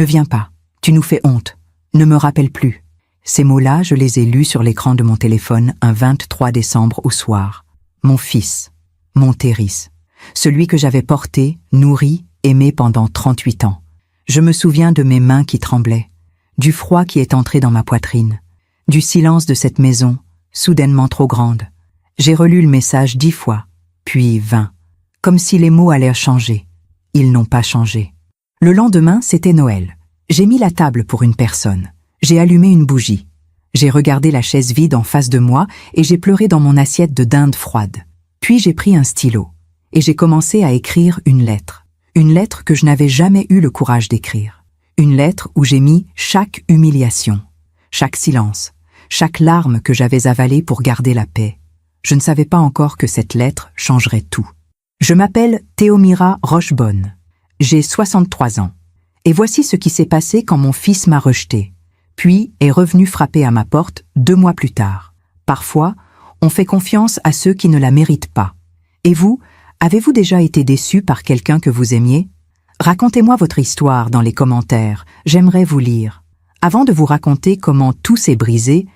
Ne viens pas, tu nous fais honte, ne me rappelle plus. Ces mots-là, je les ai lus sur l'écran de mon téléphone un 23 décembre au soir. Mon fils, mon Théris, celui que j'avais porté, nourri, aimé pendant 38 ans. Je me souviens de mes mains qui tremblaient, du froid qui est entré dans ma poitrine, du silence de cette maison, soudainement trop grande. J'ai relu le message 10 fois, puis 20, comme si les mots allaient changer. Ils n'ont pas changé. Le lendemain, c'était Noël. J'ai mis la table pour une personne. J'ai allumé une bougie. J'ai regardé la chaise vide en face de moi et j'ai pleuré dans mon assiette de dinde froide. Puis j'ai pris un stylo et j'ai commencé à écrire une lettre. Une lettre que je n'avais jamais eu le courage d'écrire. Une lettre où j'ai mis chaque humiliation, chaque silence, chaque larme que j'avais avalée pour garder la paix. Je ne savais pas encore que cette lettre changerait tout. Je m'appelle Théomira Rochebonne. J'ai 63 ans. Et voici ce qui s'est passé quand mon fils m'a rejeté, puis est revenu frapper à ma porte 2 mois plus tard. Parfois, on fait confiance à ceux qui ne la méritent pas. Et vous, avez-vous déjà été déçu par quelqu'un que vous aimiez? Racontez-moi votre histoire dans les commentaires, j'aimerais vous lire. Avant de vous raconter comment tout s'est brisé,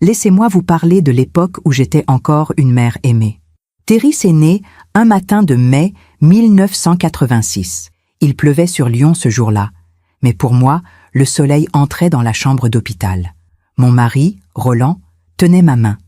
laissez-moi vous parler de l'époque où j'étais encore une mère aimée. Théris est né un matin de mai 1986. Il pleuvait sur Lyon ce jour-là, mais pour moi, le soleil entrait dans la chambre d'hôpital. Mon mari, Roland, tenait ma main.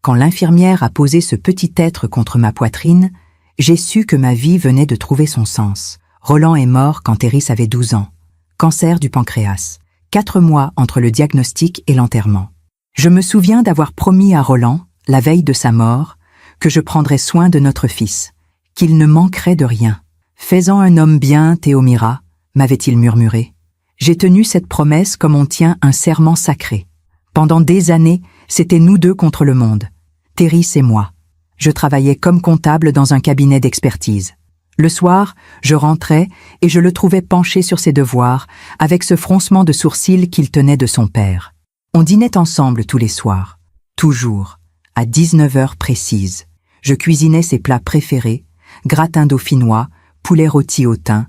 Quand l'infirmière a posé ce petit être contre ma poitrine, j'ai su que ma vie venait de trouver son sens. Roland est mort quand Théris avait 12 ans. Cancer du pancréas. 4 mois entre le diagnostic et l'enterrement. Je me souviens d'avoir promis à Roland, la veille de sa mort, que je prendrais soin de notre fils, qu'il ne manquerait de rien. « Fais-en un homme bien, Théomira », m'avait-il murmuré. J'ai tenu cette promesse comme on tient un serment sacré. Pendant des années, c'était nous deux contre le monde, Théris et moi. Je travaillais comme comptable dans un cabinet d'expertise. Le soir, je rentrais et je le trouvais penché sur ses devoirs, avec ce froncement de sourcils qu'il tenait de son père. On dînait ensemble tous les soirs, toujours, à 19h précises. Je cuisinais ses plats préférés, gratin dauphinois, poulet rôti au thym,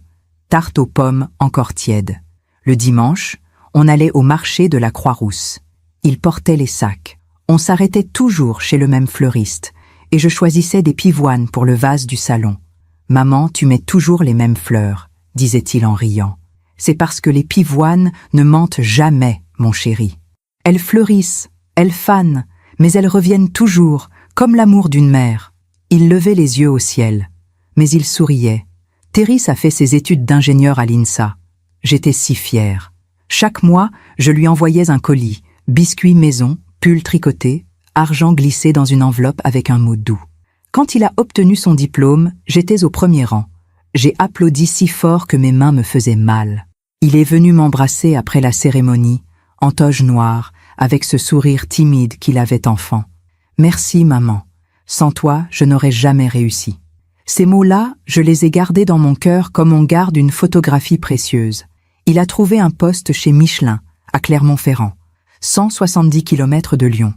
tarte aux pommes encore tiède. Le dimanche, on allait au marché de la Croix-Rousse. Il portait les sacs. On s'arrêtait toujours chez le même fleuriste, et je choisissais des pivoines pour le vase du salon. « Maman, tu mets toujours les mêmes fleurs », disait-il en riant. « C'est parce que les pivoines ne mentent jamais, mon chéri. Elles fleurissent, elles fanent, mais elles reviennent toujours, comme l'amour d'une mère. » Il levait les yeux au ciel, mais il souriait. Théris a fait ses études d'ingénieur à l'INSA. J'étais si fière. Chaque mois, je lui envoyais un colis, biscuits maison, pull tricoté, argent glissé dans une enveloppe avec un mot doux. Quand il a obtenu son diplôme, j'étais au premier rang. J'ai applaudi si fort que mes mains me faisaient mal. Il est venu m'embrasser après la cérémonie, en toge noire, avec ce sourire timide qu'il avait enfant. « Merci, maman. Sans toi, je n'aurais jamais réussi. » Ces mots-là, je les ai gardés dans mon cœur comme on garde une photographie précieuse. Il a trouvé un poste chez Michelin, à Clermont-Ferrand, 170 km de Lyon.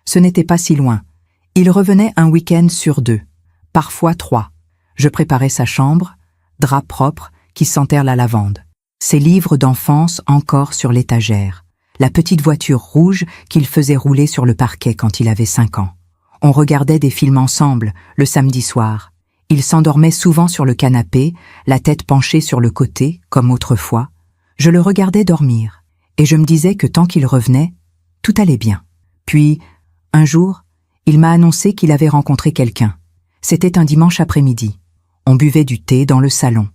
Ce n'était pas si loin. Il revenait un week-end sur 2, parfois 3. Je préparais sa chambre, draps propres qui sentèrent la lavande. Ses livres d'enfance encore sur l'étagère. La petite voiture rouge qu'il faisait rouler sur le parquet quand il avait 5 ans. On regardait des films ensemble, le samedi soir. Il s'endormait souvent sur le canapé, la tête penchée sur le côté, comme autrefois. Je le regardais dormir, et je me disais que tant qu'il revenait, tout allait bien. Puis, un jour, il m'a annoncé qu'il avait rencontré quelqu'un. C'était un dimanche après-midi. On buvait du thé dans le salon.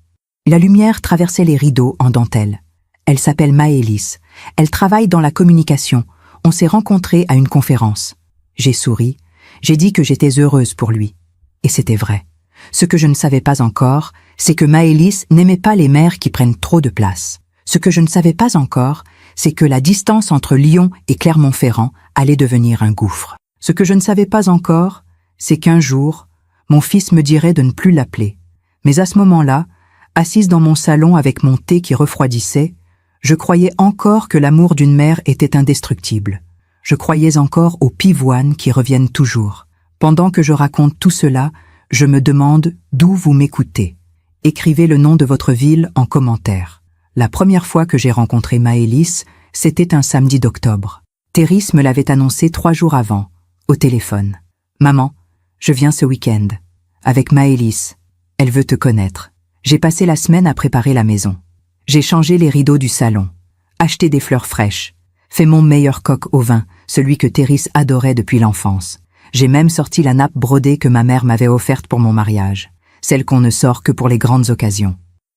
La lumière traversait les rideaux en dentelle. Elle s'appelle Maëlys. Elle travaille dans la communication. On s'est rencontrés à une conférence. J'ai souri. J'ai dit que j'étais heureuse pour lui. Et c'était vrai. Ce que je ne savais pas encore, c'est que Maëlys n'aimait pas les mères qui prennent trop de place. Ce que je ne savais pas encore, c'est que la distance entre Lyon et Clermont-Ferrand allait devenir un gouffre. Ce que je ne savais pas encore, c'est qu'un jour, mon fils me dirait de ne plus l'appeler. Mais à ce moment-là, assise dans mon salon avec mon thé qui refroidissait, je croyais encore que l'amour d'une mère était indestructible. Je croyais encore aux pivoines qui reviennent toujours. Pendant que je raconte tout cela, je me demande d'où vous m'écoutez. Écrivez le nom de votre ville en commentaire. La première fois que j'ai rencontré Maëlys, c'était un samedi d'octobre. Thérèse me l'avait annoncé 3 jours avant, au téléphone. « Maman, je viens ce week-end. Avec Maëlys. Elle veut te connaître. » J'ai passé la semaine à préparer la maison. J'ai changé les rideaux du salon, acheté des fleurs fraîches, fait mon meilleur coq au vin, celui que Thérèse adorait depuis l'enfance. J'ai même sorti la nappe brodée que ma mère m'avait offerte pour mon mariage, celle qu'on ne sort que pour les grandes occasions.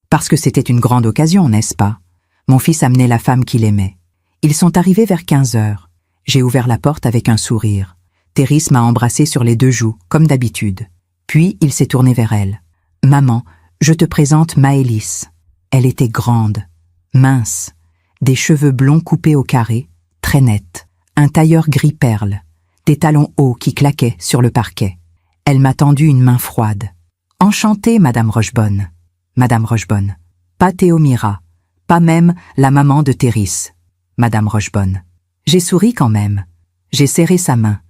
Parce que c'était une grande occasion, n'est-ce pas? Mon fils amenait la femme qu'il aimait. Ils sont arrivés vers 15 heures. J'ai ouvert la porte avec un sourire. Thérèse m'a embrassé sur les 2 joues, comme d'habitude. Puis il s'est tourné vers elle. « Maman, je te présente Maëlys. » Elle était grande, mince, des cheveux blonds coupés au carré, très nets, un tailleur gris perle, des talons hauts qui claquaient sur le parquet. Elle m'a tendu une main froide. « Enchantée, Madame Rochebonne. » Madame Rochebonne. Pas Théomira, pas même la maman de Thérèse. Madame Rochebonne. J'ai souri quand même. J'ai serré sa main.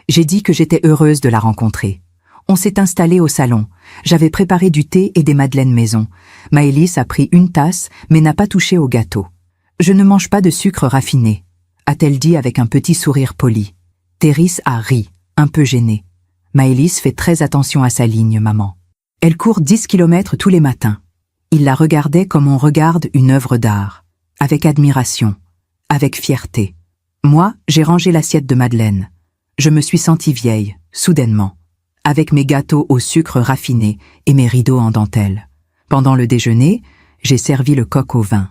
J'ai dit que j'étais heureuse de la rencontrer. On s'est installé au salon. J'avais préparé du thé et des madeleines maison. Maëlys a pris une tasse, mais n'a pas touché au gâteau. « Je ne mange pas de sucre raffiné », a-t-elle dit avec un petit sourire poli. Thérèse a ri, un peu gênée. Maëlys fait très attention à sa ligne, maman. Elle court 10 kilomètres tous les matins. Il la regardait comme on regarde une œuvre d'art, avec admiration, avec fierté. Moi, j'ai rangé l'assiette de madeleine. Je me suis sentie vieille, soudainement, avec mes gâteaux au sucre raffiné et mes rideaux en dentelle. Pendant le déjeuner, j'ai servi le coq au vin.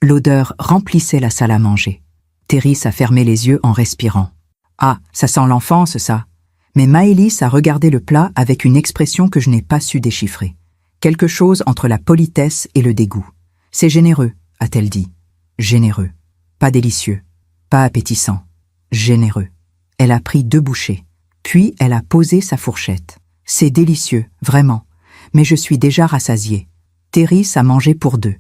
L'odeur remplissait la salle à manger. Thérèse a fermé les yeux en respirant. « Ah, ça sent l'enfance, ça !» Mais Maëlys a regardé le plat avec une expression que je n'ai pas su déchiffrer. Quelque chose entre la politesse et le dégoût. « C'est généreux », a-t-elle dit. « Généreux. Pas délicieux. Pas appétissant. Généreux. » Elle a pris 2 bouchées. Puis elle a posé sa fourchette. « C'est délicieux, vraiment. Mais je suis déjà rassasiée. » Thérèse a mangé pour 2.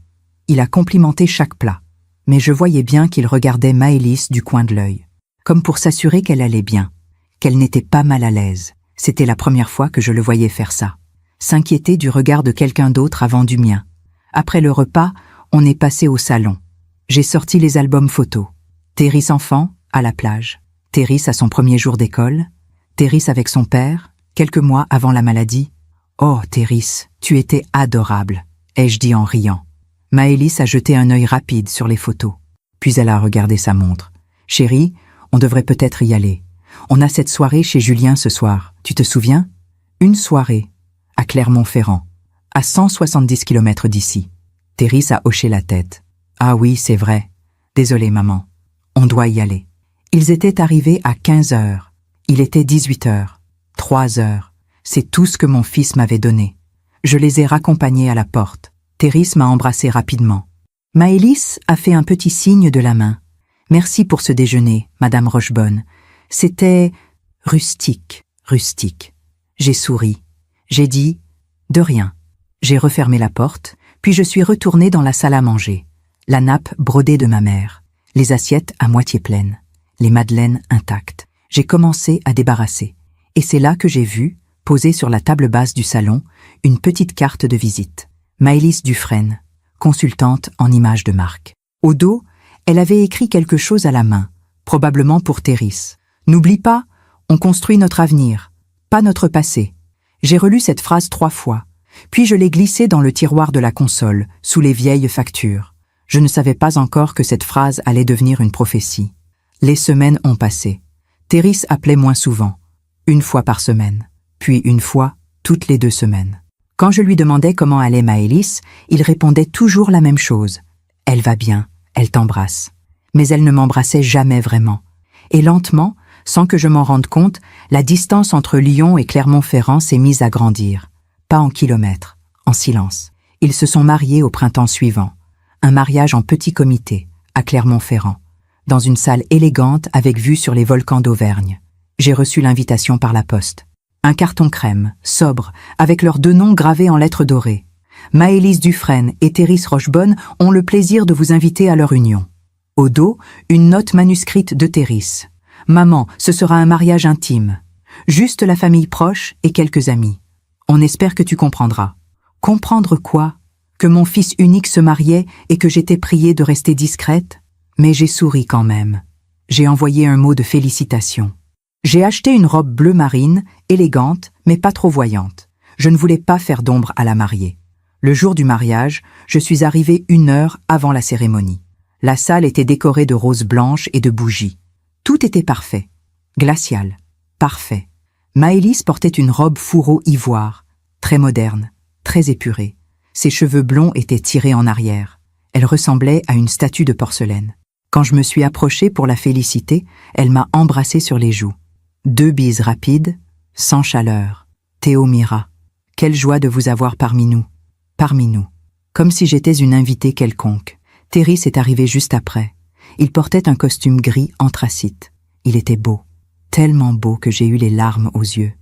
Il a complimenté chaque plat. Mais je voyais bien qu'il regardait Maëlys du coin de l'œil. Comme pour s'assurer qu'elle allait bien. Qu'elle n'était pas mal à l'aise. C'était la première fois que je le voyais faire ça. S'inquiéter du regard de quelqu'un d'autre avant du mien. Après le repas, on est passé au salon. J'ai sorti les albums photos. Thérèse enfant, à la plage. Thérèse à son premier jour d'école. Thérèse avec son père, quelques mois avant la maladie. « Oh, Thérèse, tu étais adorable », ai-je dit en riant. Maëlys a jeté un œil rapide sur les photos. Puis elle a regardé sa montre. « Chérie, on devrait peut-être y aller. On a cette soirée chez Julien ce soir, tu te souviens? Une soirée, à Clermont-Ferrand, à 170 km d'ici. » Thérèse a hoché la tête. « Ah oui, c'est vrai. Désolée, maman. On doit y aller. » Ils étaient arrivés à 15 heures. Il était 18 heures. 3 heures. C'est tout ce que mon fils m'avait donné. Je les ai raccompagnés à la porte. Thérèse m'a embrassé rapidement. Maëlys a fait un petit signe de la main. « Merci pour ce déjeuner, Madame Rochebonne. C'était rustique, rustique. » J'ai souri. J'ai dit « De rien ». J'ai refermé la porte, puis je suis retournée dans la salle à manger. La nappe brodée de ma mère, les assiettes à moitié pleines, les madeleines intactes. J'ai commencé à débarrasser. Et c'est là que j'ai vu, posée sur la table basse du salon, une petite carte de visite. Maëlys Dufresne, consultante en images de marque. Au dos, elle avait écrit quelque chose à la main, probablement pour Thérèse. « N'oublie pas, on construit notre avenir, pas notre passé. » J'ai relu cette phrase 3 fois, puis je l'ai glissée dans le tiroir de la console, sous les vieilles factures. Je ne savais pas encore que cette phrase allait devenir une prophétie. Les semaines ont passé. Thérèse appelait moins souvent, 1 fois par semaine, puis 1 fois toutes les 2 semaines. Quand je lui demandais comment allait Maëlys, il répondait toujours la même chose. « Elle va bien, elle t'embrasse. » Mais elle ne m'embrassait jamais vraiment. Et lentement, sans que je m'en rende compte, la distance entre Lyon et Clermont-Ferrand s'est mise à grandir. Pas en kilomètres, en silence. Ils se sont mariés au printemps suivant. Un mariage en petit comité, à Clermont-Ferrand, dans une salle élégante avec vue sur les volcans d'Auvergne. J'ai reçu l'invitation par la poste. Un carton crème, sobre, avec leurs 2 noms gravés en lettres dorées. Maëlys Dufresne et Thérèse Rochebonne ont le plaisir de vous inviter à leur union. Au dos, une note manuscrite de Thérèse. « Maman, ce sera un mariage intime. Juste la famille proche et quelques amis. On espère que tu comprendras. » Comprendre quoi? que mon fils unique se mariait et que j'étais priée de rester discrète, mais j'ai souri quand même. J'ai envoyé un mot de félicitation. J'ai acheté une robe bleu marine, élégante, mais pas trop voyante. Je ne voulais pas faire d'ombre à la mariée. Le jour du mariage, je suis arrivée 1 heure avant la cérémonie. La salle était décorée de roses blanches et de bougies. Tout était parfait. Glacial. Parfait. Maëlys portait une robe fourreau ivoire, très moderne, très épurée. Ses cheveux blonds étaient tirés en arrière. Elle ressemblait à une statue de porcelaine. Quand je me suis approchée pour la féliciter, elle m'a embrassée sur les joues. 2 bises rapides, sans chaleur. Théomira, quelle joie de vous avoir parmi nous. Parmi nous. Comme si j'étais une invitée quelconque. Théris est arrivé juste après. Il portait un costume gris anthracite. Il était beau. Tellement beau que j'ai eu les larmes aux yeux.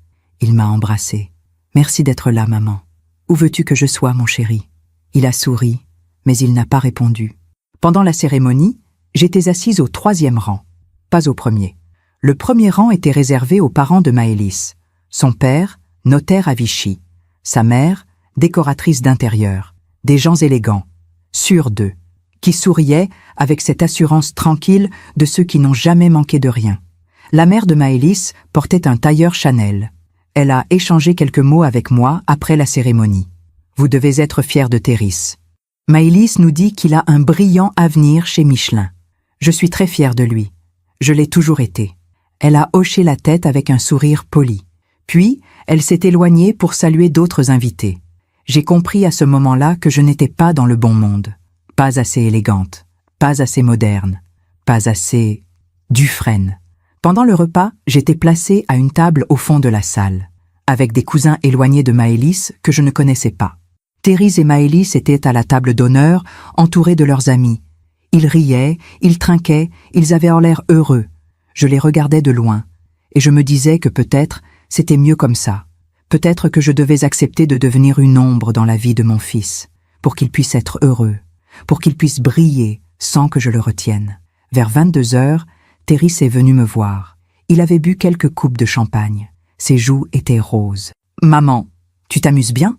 Il m'a embrassée. Merci d'être là, maman. Où veux-tu que je sois, mon chéri? Il a souri, mais il n'a pas répondu. Pendant la cérémonie, j'étais assise au 3e rang, pas au 1er. Le 1er rang était réservé aux parents de Maëlys. Son père, notaire à Vichy. Sa mère, décoratrice d'intérieur. Des gens élégants, sûrs d'eux, qui souriaient avec cette assurance tranquille de ceux qui n'ont jamais manqué de rien. La mère de Maëlys portait un tailleur Chanel. Elle a échangé quelques mots avec moi après la cérémonie. Vous devez être fiers de Théris. Maëlys nous dit qu'il a un brillant avenir chez Michelin. Je suis très fière de lui. Je l'ai toujours été. Elle a hoché la tête avec un sourire poli. Puis, elle s'est éloignée pour saluer d'autres invités. J'ai compris à ce moment-là que je n'étais pas dans le bon monde. Pas assez élégante, pas assez moderne, pas assez Dufresne. Pendant le repas, j'étais placée à une table au fond de la salle, avec des cousins éloignés de Maëlys que je ne connaissais pas. Théris et Maëlys étaient à la table d'honneur, entourés de leurs amis. Ils riaient, ils trinquaient, ils avaient l'air heureux. Je les regardais de loin, et je me disais que peut-être c'était mieux comme ça. Peut-être que je devais accepter de devenir une ombre dans la vie de mon fils, pour qu'il puisse être heureux, pour qu'il puisse briller sans que je le retienne. Vers 22 heures, Théris est venu me voir. Il avait bu quelques coupes de champagne. Ses joues étaient roses. « Maman, tu t'amuses bien ?»«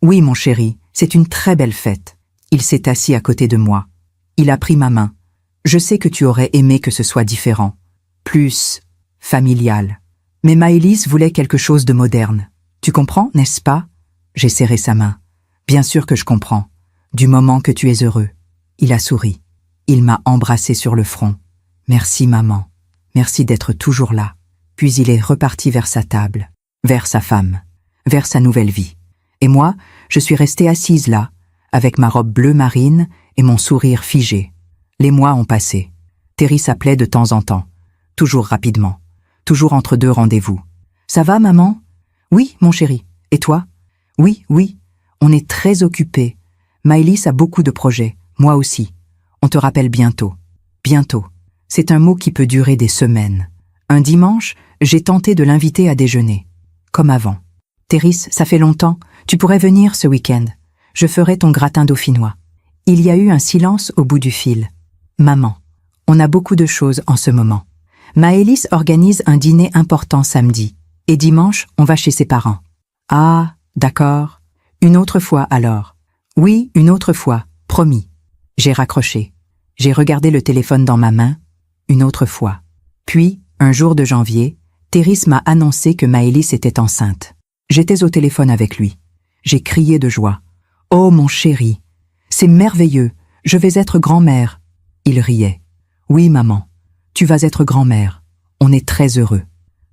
Oui, mon chéri, c'est une très belle fête. » Il s'est assis à côté de moi. Il a pris ma main. « Je sais que tu aurais aimé que ce soit différent, plus familial. Mais Maëlys voulait quelque chose de moderne. Tu comprends, n'est-ce pas ?» J'ai serré sa main. « Bien sûr que je comprends. Du moment que tu es heureux. » Il a souri. Il m'a embrassé sur le front. « Merci, maman. Merci d'être toujours là. » Puis il est reparti vers sa table, vers sa femme, vers sa nouvelle vie. Et moi, je suis restée assise là, avec ma robe bleue marine et mon sourire figé. Les mois ont passé. Théris s'appelait de temps en temps, toujours rapidement, toujours entre 2 rendez-vous. « Ça va, maman ?»« Oui, mon chéri. Et toi ?»« Oui, oui. On est très occupés. Maëlys a beaucoup de projets, moi aussi. On te rappelle bientôt. Bientôt. C'est un mot qui peut durer des semaines. Un dimanche, j'ai tenté de l'inviter à déjeuner. Comme avant. « Théris, ça fait longtemps. Tu pourrais venir ce week-end. Je ferai ton gratin dauphinois. » Il y a eu un silence au bout du fil. « Maman, on a beaucoup de choses en ce moment. Maëlys organise un dîner important samedi. Et dimanche, on va chez ses parents. »« Ah, d'accord. Une autre fois alors. »« Oui, une autre fois. Promis. » J'ai raccroché. J'ai regardé le téléphone dans ma main. Une autre fois. Puis, un jour de janvier, Théris m'a annoncé que Maëlys était enceinte. J'étais au téléphone avec lui. J'ai crié de joie. « Oh, mon chéri, c'est merveilleux, je vais être grand-mère. » Il riait. « Oui, maman, tu vas être grand-mère. On est très heureux.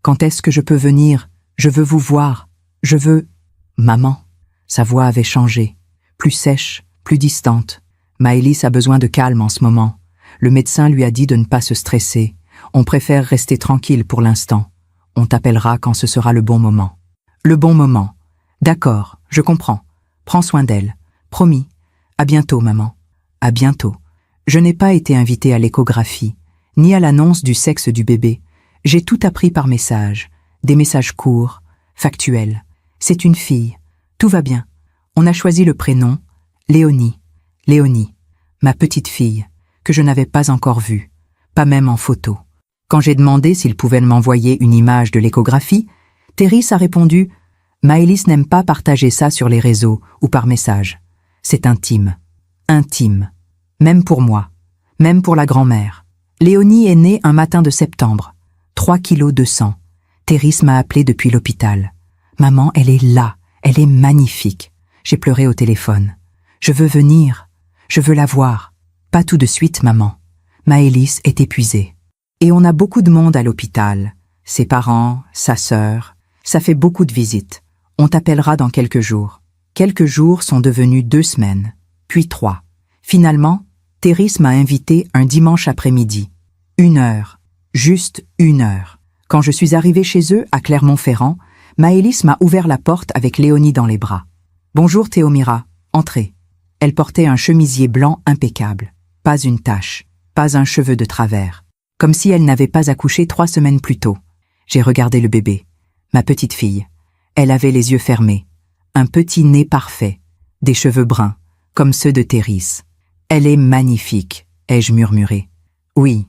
Quand est-ce que je peux venir? Je veux vous voir. Je veux... » Maman. Sa voix avait changé. Plus sèche, plus distante. Maëlys a besoin de calme en ce moment. Le médecin lui a dit de ne pas se stresser. On préfère rester tranquille pour l'instant. On t'appellera quand ce sera le bon moment. Le bon moment. D'accord, je comprends. Prends soin d'elle. Promis. À bientôt, maman. À bientôt. Je n'ai pas été invitée à l'échographie, ni à l'annonce du sexe du bébé. J'ai tout appris par message. Des messages courts, factuels. C'est une fille. Tout va bien. On a choisi le prénom Léonie. Léonie, ma petite fille, que je n'avais pas encore vue, pas même en photo. Quand j'ai demandé s'il pouvait m'envoyer une image de l'échographie, Théris a répondu « Maëlys n'aime pas partager ça sur les réseaux ou par message. C'est intime. Intime. Même pour moi. Même pour la grand-mère. Léonie est née un matin de septembre. 3 kilos de sang. Thérèse m'a appelé depuis l'hôpital. Maman, elle est là. Elle est magnifique. J'ai pleuré au téléphone. Je veux venir. Je veux la voir. Pas tout de suite, maman. Maëlys est épuisée. Et on a beaucoup de monde à l'hôpital. Ses parents, sa sœur. Ça fait beaucoup de visites. On t'appellera dans quelques jours. Quelques jours sont devenus 2 semaines. Puis 3. Finalement, Thérèse m'a invité un dimanche après-midi. 1 heure. Juste 1 heure. Quand je suis arrivée chez eux, à Clermont-Ferrand, Maëlys m'a ouvert la porte avec Léonie dans les bras. « Bonjour Théomira, entrez. » Elle portait un chemisier blanc impeccable. Pas une tache, pas un cheveu de travers. Comme si elle n'avait pas accouché 3 semaines plus tôt. J'ai regardé le bébé, ma petite fille. Elle avait les yeux fermés, un petit nez parfait, des cheveux bruns, comme ceux de Thérèse. Elle est magnifique, ai-je murmuré. Oui,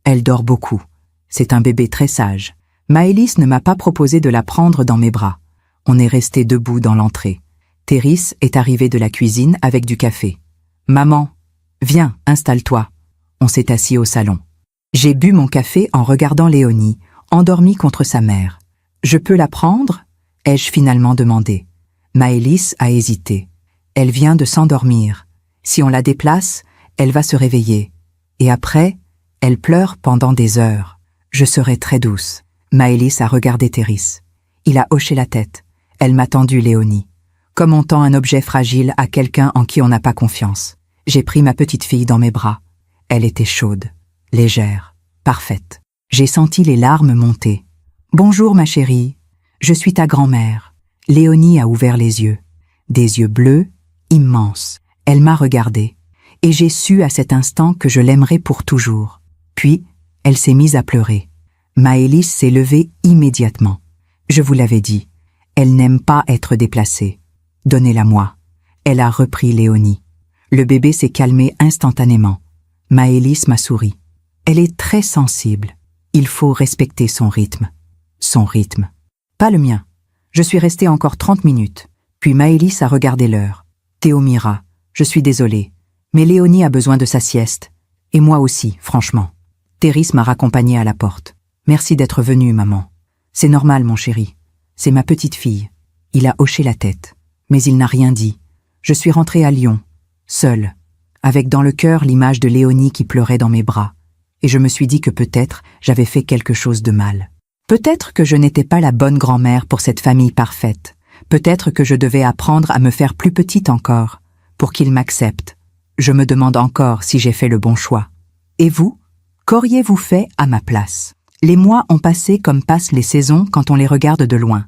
elle dort beaucoup. C'est un bébé très sage. Maëlys ne m'a pas proposé de la prendre dans mes bras. On est resté debout dans l'entrée. Thérèse est arrivée de la cuisine avec du café. « Maman, viens, installe-toi. » On s'est assis au salon. J'ai bu mon café en regardant Léonie, endormie contre sa mère. « Je peux la prendre ?» ai-je finalement demandé. Maëlys a hésité. Elle vient de s'endormir. Si on la déplace, elle va se réveiller. Et après, elle pleure pendant des heures. Je serai très douce. Maëlys a regardé Thérèse. Il a hoché la tête. Elle m'a tendu Léonie. Comme on tend un objet fragile à quelqu'un en qui on n'a pas confiance. J'ai pris ma petite fille dans mes bras. Elle était chaude, légère, parfaite. J'ai senti les larmes monter. « Bonjour ma chérie, je suis ta grand-mère. » Léonie a ouvert les yeux. Des yeux bleus, immenses. Elle m'a regardée. Et j'ai su à cet instant que je l'aimerais pour toujours. Puis, elle s'est mise à pleurer. Maëlys s'est levée immédiatement. Je vous l'avais dit, elle n'aime pas être déplacée. Donnez-la-moi. Elle a repris Léonie. Le bébé s'est calmé instantanément. Maëlys m'a souri. Elle est très sensible. Il faut respecter son rythme. Son rythme. Pas le mien. Je suis restée encore 30 minutes. Puis Maëlys a regardé l'heure. Théomira, je suis désolée, mais Léonie a besoin de sa sieste. Et moi aussi, franchement. Thérèse m'a raccompagnée à la porte. Merci d'être venue, maman. C'est normal, mon chéri. C'est ma petite fille. Il a hoché la tête. Mais il n'a rien dit. Je suis rentrée à Lyon, seule, avec dans le cœur l'image de Léonie qui pleurait dans mes bras. Et je me suis dit que peut-être j'avais fait quelque chose de mal. Peut-être que je n'étais pas la bonne grand-mère pour cette famille parfaite. Peut-être que je devais apprendre à me faire plus petite encore, pour qu'ils m'acceptent. Je me demande encore si j'ai fait le bon choix. Et vous, qu'auriez-vous fait à ma place? Les mois ont passé comme passent les saisons quand on les regarde de loin.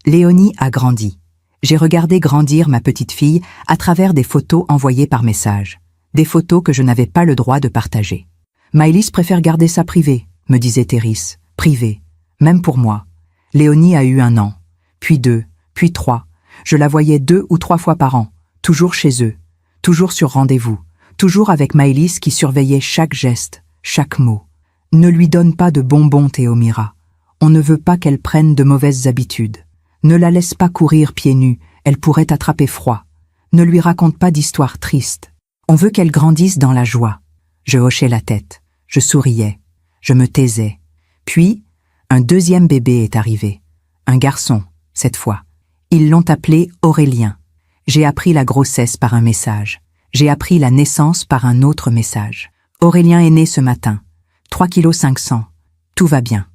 Léonie a grandi. J'ai regardé grandir ma petite fille à travers des photos envoyées par message. Des photos que je n'avais pas le droit de partager. Maëlys préfère garder ça privé, me disait Thérèse. Privé. Même pour moi. Léonie a eu 1 an. Puis 2, puis 3. Je la voyais 2 ou 3 fois par an. Toujours chez eux. Toujours sur rendez-vous. Toujours avec Maëlys qui surveillait chaque geste, chaque mot. Ne lui donne pas de bonbons, Théomira. On ne veut pas qu'elle prenne de mauvaises habitudes. Ne la laisse pas courir pieds nus, elle pourrait attraper froid. Ne lui raconte pas d'histoires tristes. On veut qu'elle grandisse dans la joie. Je hochais la tête, je souriais, je me taisais. Puis, un 2e bébé est arrivé. Un garçon, cette fois. Ils l'ont appelé Aurélien. J'ai appris la grossesse par un message. J'ai appris la naissance par un autre message. Aurélien est né ce matin. 3,5 kg. Tout va bien.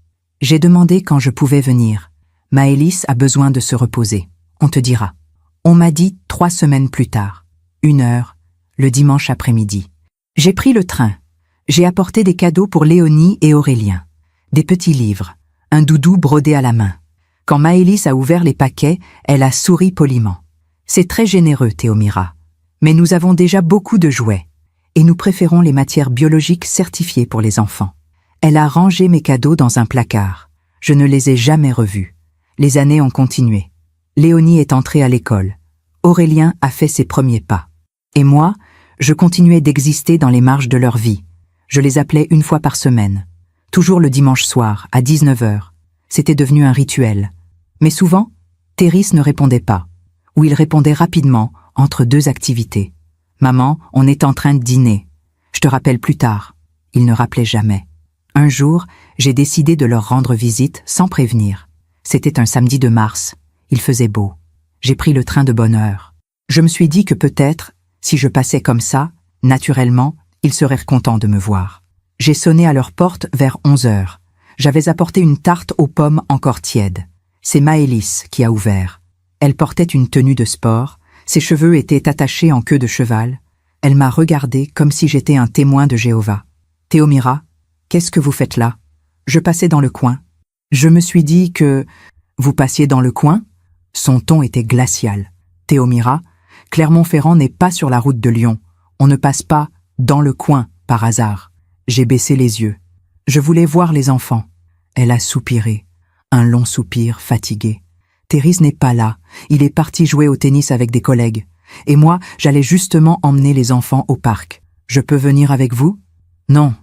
J'ai demandé quand je pouvais venir. Maëlys a besoin de se reposer. On te dira. On m'a dit 3 semaines plus tard. 1 heure, le dimanche après-midi. J'ai pris le train. J'ai apporté des cadeaux pour Léonie et Aurélien. Des petits livres. Un doudou brodé à la main. Quand Maëlys a ouvert les paquets, elle a souri poliment. C'est très généreux, Théomira. Mais nous avons déjà beaucoup de jouets. Et nous préférons les matières biologiques certifiées pour les enfants. Elle a rangé mes cadeaux dans un placard. Je ne les ai jamais revus. Les années ont continué. Léonie est entrée à l'école. Aurélien a fait ses premiers pas. Et moi, je continuais d'exister dans les marges de leur vie. Je les appelais 1 fois par semaine. Toujours le dimanche soir, à 19 h. C'était devenu un rituel. Mais souvent, Thérèse ne répondait pas. Ou il répondait rapidement, entre 2 activités. Maman, on est en train de dîner. Je te rappelle plus tard. Il ne rappelait jamais. Un jour, j'ai décidé de leur rendre visite sans prévenir. C'était un samedi de mars. Il faisait beau. J'ai pris le train de bonne heure. Je me suis dit que peut-être, si je passais comme ça, naturellement, ils seraient contents de me voir. J'ai sonné à leur porte vers 11 heures. J'avais apporté une tarte aux pommes encore tiède. C'est Maëlys qui a ouvert. Elle portait une tenue de sport, ses cheveux étaient attachés en queue de cheval. Elle m'a regardé comme si j'étais un témoin de Jéhovah. « Théomira, qu'est-ce que vous faites là ?» Je passais dans le coin. Je me suis dit que... « Vous passiez dans le coin ?» Son ton était glacial. « Théomira, Clermont-Ferrand n'est pas sur la route de Lyon. On ne passe pas dans le coin par hasard. » J'ai baissé les yeux. Je voulais voir les enfants. Elle a soupiré. Un long soupir, fatigué. Thérèse n'est pas là. Il est parti jouer au tennis avec des collègues. Et moi, j'allais justement emmener les enfants au parc. Je peux venir avec vous ? Non.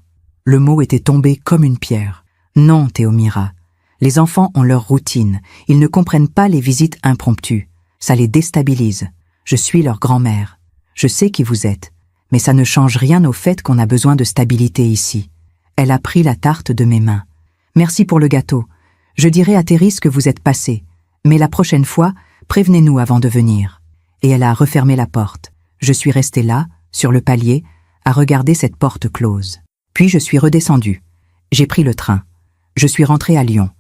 Le mot était tombé comme une pierre. Non, Théomira. Les enfants ont leur routine. Ils ne comprennent pas les visites impromptues. Ça les déstabilise. Je suis leur grand-mère. Je sais qui vous êtes. Mais ça ne change rien au fait qu'on a besoin de stabilité ici. Elle a pris la tarte de mes mains. Merci pour le gâteau. Je dirai à Thérèse que vous êtes passé. Mais la prochaine fois, prévenez-nous avant de venir. Et elle a refermé la porte. Je suis restée là, sur le palier, à regarder cette porte close. Puis je suis redescendue. J'ai pris le train. Je suis rentrée à Lyon.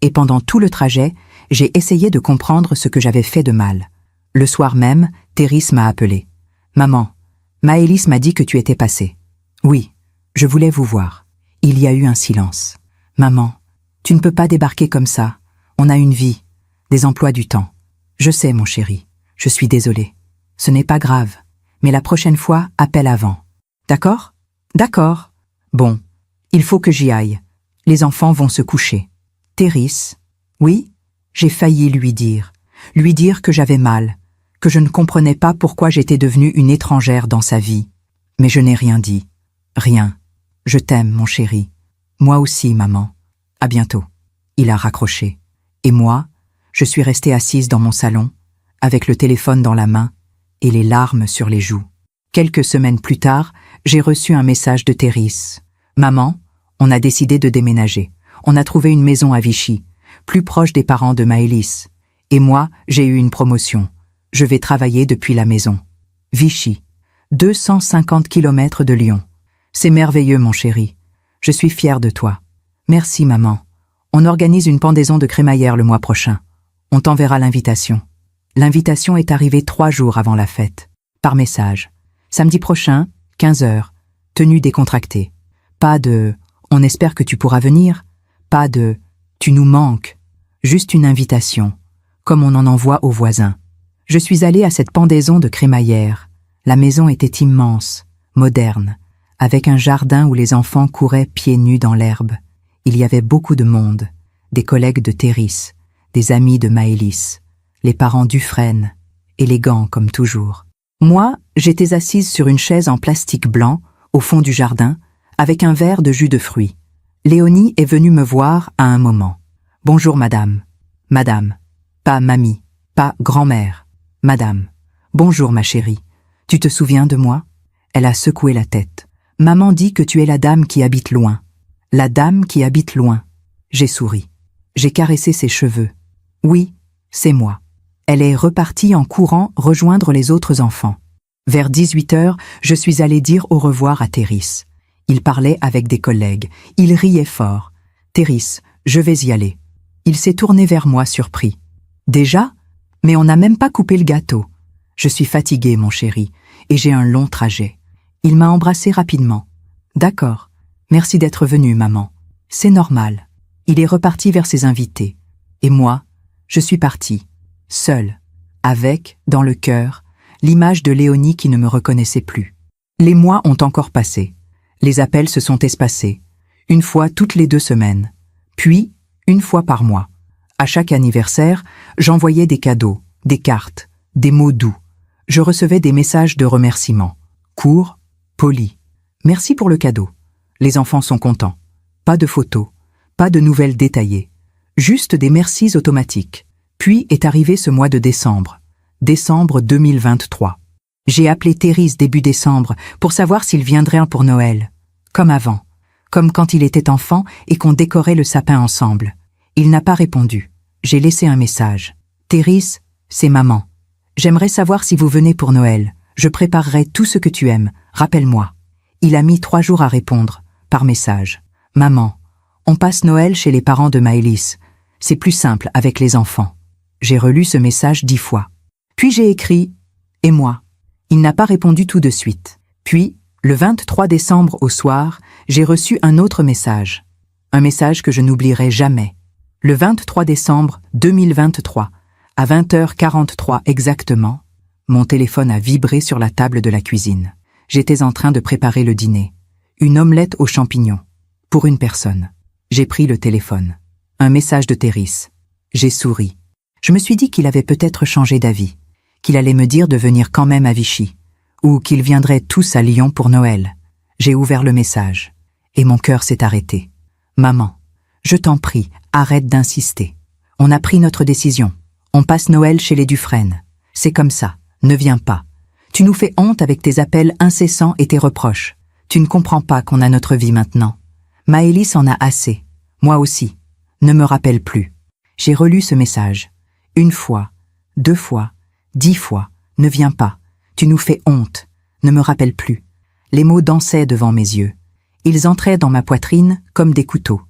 Et pendant tout le trajet, j'ai essayé de comprendre ce que j'avais fait de mal. Le soir même, Thérèse m'a appelée. « Maman, Maëlys m'a dit que tu étais passée. »« Oui, je voulais vous voir. » Il y a eu un silence. « Maman, tu ne peux pas débarquer comme ça. On a une vie, des emplois du temps. Je sais, mon chéri. Je suis désolée. Ce n'est pas grave. Mais la prochaine fois, appelle avant. D'accord ? D'accord. Bon, il faut que j'y aille. Les enfants vont se coucher. Thérèse ? Oui ? J'ai failli lui dire que j'avais mal, que je ne comprenais pas pourquoi j'étais devenue une étrangère dans sa vie. Mais je n'ai rien dit. Rien. Je t'aime, mon chéri. Moi aussi, maman. À bientôt. Il a raccroché. Et moi, je suis restée assise dans mon salon, avec le téléphone dans la main et les larmes sur les joues. Quelques semaines plus tard, j'ai reçu un message de Thérèse. « Maman, on a décidé de déménager. On a trouvé une maison à Vichy, plus proche des parents de Maëlys. Et moi, j'ai eu une promotion. Je vais travailler depuis la maison. Vichy, 250 km de Lyon. C'est merveilleux, mon chéri. Je suis fière de toi. Merci, maman. On organise une pendaison de crémaillère le mois prochain. On t'enverra l'invitation. » L'invitation est arrivée 3 jours avant la fête, par message. Samedi prochain, 15 heures, tenue décontractée. Pas de « on espère que tu pourras venir », pas de « tu nous manques », juste une invitation, comme on en envoie aux voisins. Je suis allée à cette pendaison de crémaillère. La maison était immense, moderne, avec un jardin où les enfants couraient pieds nus dans l'herbe. Il y avait beaucoup de monde, des collègues de Thérèse, des amis de Maëlys, les parents Dufresne, élégants comme toujours. Moi, j'étais assise sur une chaise en plastique blanc, au fond du jardin, avec un verre de jus de fruits. Léonie est venue me voir à un moment. « Bonjour, madame. »« Madame. » Pas mamie, pas grand-mère. « Madame. »« Bonjour, ma chérie. Tu te souviens de moi ?» Elle a secoué la tête. « Maman dit que tu es la dame qui habite loin. »« La dame qui habite loin. » J'ai souri. J'ai caressé ses cheveux. « Oui, c'est moi. » Elle est repartie en courant rejoindre les autres enfants. Vers 18 heures, je suis allée dire au revoir à Thérèse. Il parlait avec des collègues. Il riait fort. « Thérèse, je vais y aller. » Il s'est tourné vers moi surpris. « Déjà ? Mais on n'a même pas coupé le gâteau. » Je suis fatiguée, mon chéri, et j'ai un long trajet. Il m'a embrassée rapidement. « D'accord. Merci d'être venue, maman. C'est normal. » Il est reparti vers ses invités. Et moi, je suis partie. Seule, avec, dans le cœur, l'image de Léonie qui ne me reconnaissait plus. Les mois ont encore passé. Les appels se sont espacés. Une fois toutes les 2 semaines. Puis, une fois par mois. À chaque anniversaire, j'envoyais des cadeaux, des cartes, des mots doux. Je recevais des messages de remerciement. Courts, polis. Merci pour le cadeau. Les enfants sont contents. Pas de photos, pas de nouvelles détaillées. Juste des mercis automatiques. Puis est arrivé ce mois de décembre 2023. J'ai appelé Thérèse début décembre pour savoir s'il viendrait pour Noël. Comme avant. Comme quand il était enfant et qu'on décorait le sapin ensemble. Il n'a pas répondu. J'ai laissé un message. Thérèse, c'est maman. J'aimerais savoir si vous venez pour Noël. Je préparerai tout ce que tu aimes. Rappelle-moi. Il a mis 3 jours à répondre, par message. Maman, on passe Noël chez les parents de Maëlys. C'est plus simple avec les enfants. J'ai relu ce message 10 fois. Puis j'ai écrit « Et moi ?» Il n'a pas répondu tout de suite. Puis, le 23 décembre au soir, j'ai reçu un autre message. Un message que je n'oublierai jamais. Le 23 décembre 2023, à 20h43 exactement, mon téléphone a vibré sur la table de la cuisine. J'étais en train de préparer le dîner. Une omelette aux champignons. Pour une personne. J'ai pris le téléphone. Un message de Thérèse. J'ai souri. Je me suis dit qu'il avait peut-être changé d'avis. Qu'il allait me dire de venir quand même à Vichy. Ou qu'ils viendraient tous à Lyon pour Noël. J'ai ouvert le message. Et mon cœur s'est arrêté. Maman, je t'en prie, arrête d'insister. On a pris notre décision. On passe Noël chez les Dufresne. C'est comme ça. Ne viens pas. Tu nous fais honte avec tes appels incessants et tes reproches. Tu ne comprends pas qu'on a notre vie maintenant. Maëlys en a assez. Moi aussi. Ne me rappelle plus. J'ai relu ce message. 1 fois, 2 fois, 10 fois. Ne viens pas. Tu nous fais honte. Ne me rappelle plus. Les mots dansaient devant mes yeux. Ils entraient dans ma poitrine comme des couteaux.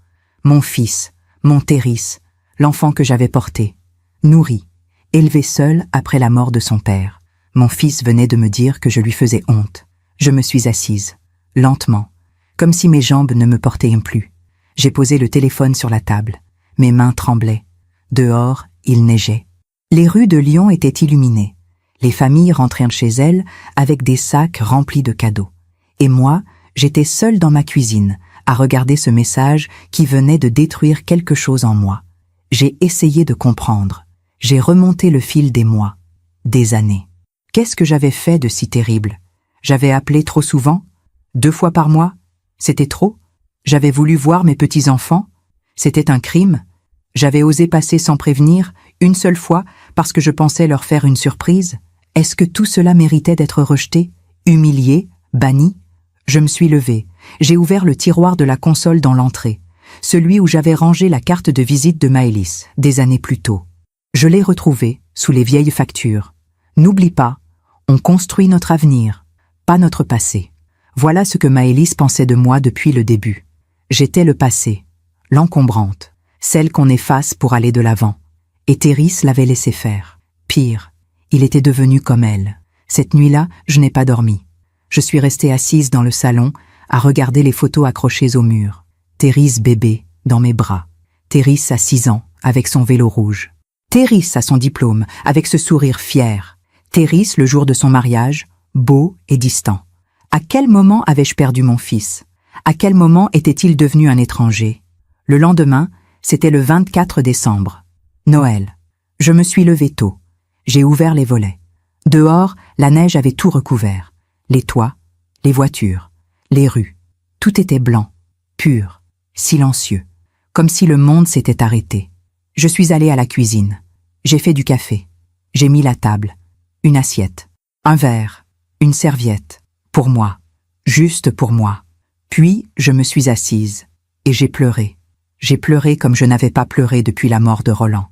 Mon fils, mon Thérèse, l'enfant que j'avais porté, nourri, élevé seul après la mort de son père. Mon fils venait de me dire que je lui faisais honte. Je me suis assise, lentement, comme si mes jambes ne me portaient plus. J'ai posé le téléphone sur la table. Mes mains tremblaient. Dehors, il neigeait. Les rues de Lyon étaient illuminées. Les familles rentrèrent chez elles avec des sacs remplis de cadeaux. Et moi, j'étais seule dans ma cuisine, à regarder ce message qui venait de détruire quelque chose en moi. J'ai essayé de comprendre. J'ai remonté le fil des mois, des années. Qu'est-ce que j'avais fait de si terrible? J'avais appelé trop souvent? 2 fois par mois? C'était trop? J'avais voulu voir mes petits-enfants? C'était un crime? J'avais osé passer sans prévenir, une seule fois, parce que je pensais leur faire une surprise? Est-ce que tout cela méritait d'être rejeté, humilié, banni? Je me suis levée. J'ai ouvert le tiroir de la console dans l'entrée, celui où j'avais rangé la carte de visite de Maëlys, des années plus tôt. Je l'ai retrouvée, sous les vieilles factures. N'oublie pas, on construit notre avenir, pas notre passé. Voilà ce que Maëlys pensait de moi depuis le début. J'étais le passé, l'encombrante, celle qu'on efface pour aller de l'avant. Et Thérèse l'avait laissé faire. Pire, il était devenu comme elle. Cette nuit-là, je n'ai pas dormi. Je suis restée assise dans le salon, à regarder les photos accrochées au mur. Thérèse bébé, dans mes bras. Thérèse à 6 ans, avec son vélo rouge. Thérèse à son diplôme, avec ce sourire fier. Thérèse le jour de son mariage, beau et distant. À quel moment avais-je perdu mon fils? À quel moment était-il devenu un étranger? Le lendemain, c'était le 24 décembre. Noël. Je me suis levée tôt. J'ai ouvert les volets. Dehors, la neige avait tout recouvert. Les toits, les voitures, les rues. Tout était blanc, pur, silencieux, comme si le monde s'était arrêté. Je suis allée à la cuisine. J'ai fait du café. J'ai mis la table, une assiette, un verre, une serviette, pour moi, juste pour moi. Puis, je me suis assise, et j'ai pleuré. J'ai pleuré comme je n'avais pas pleuré depuis la mort de Roland.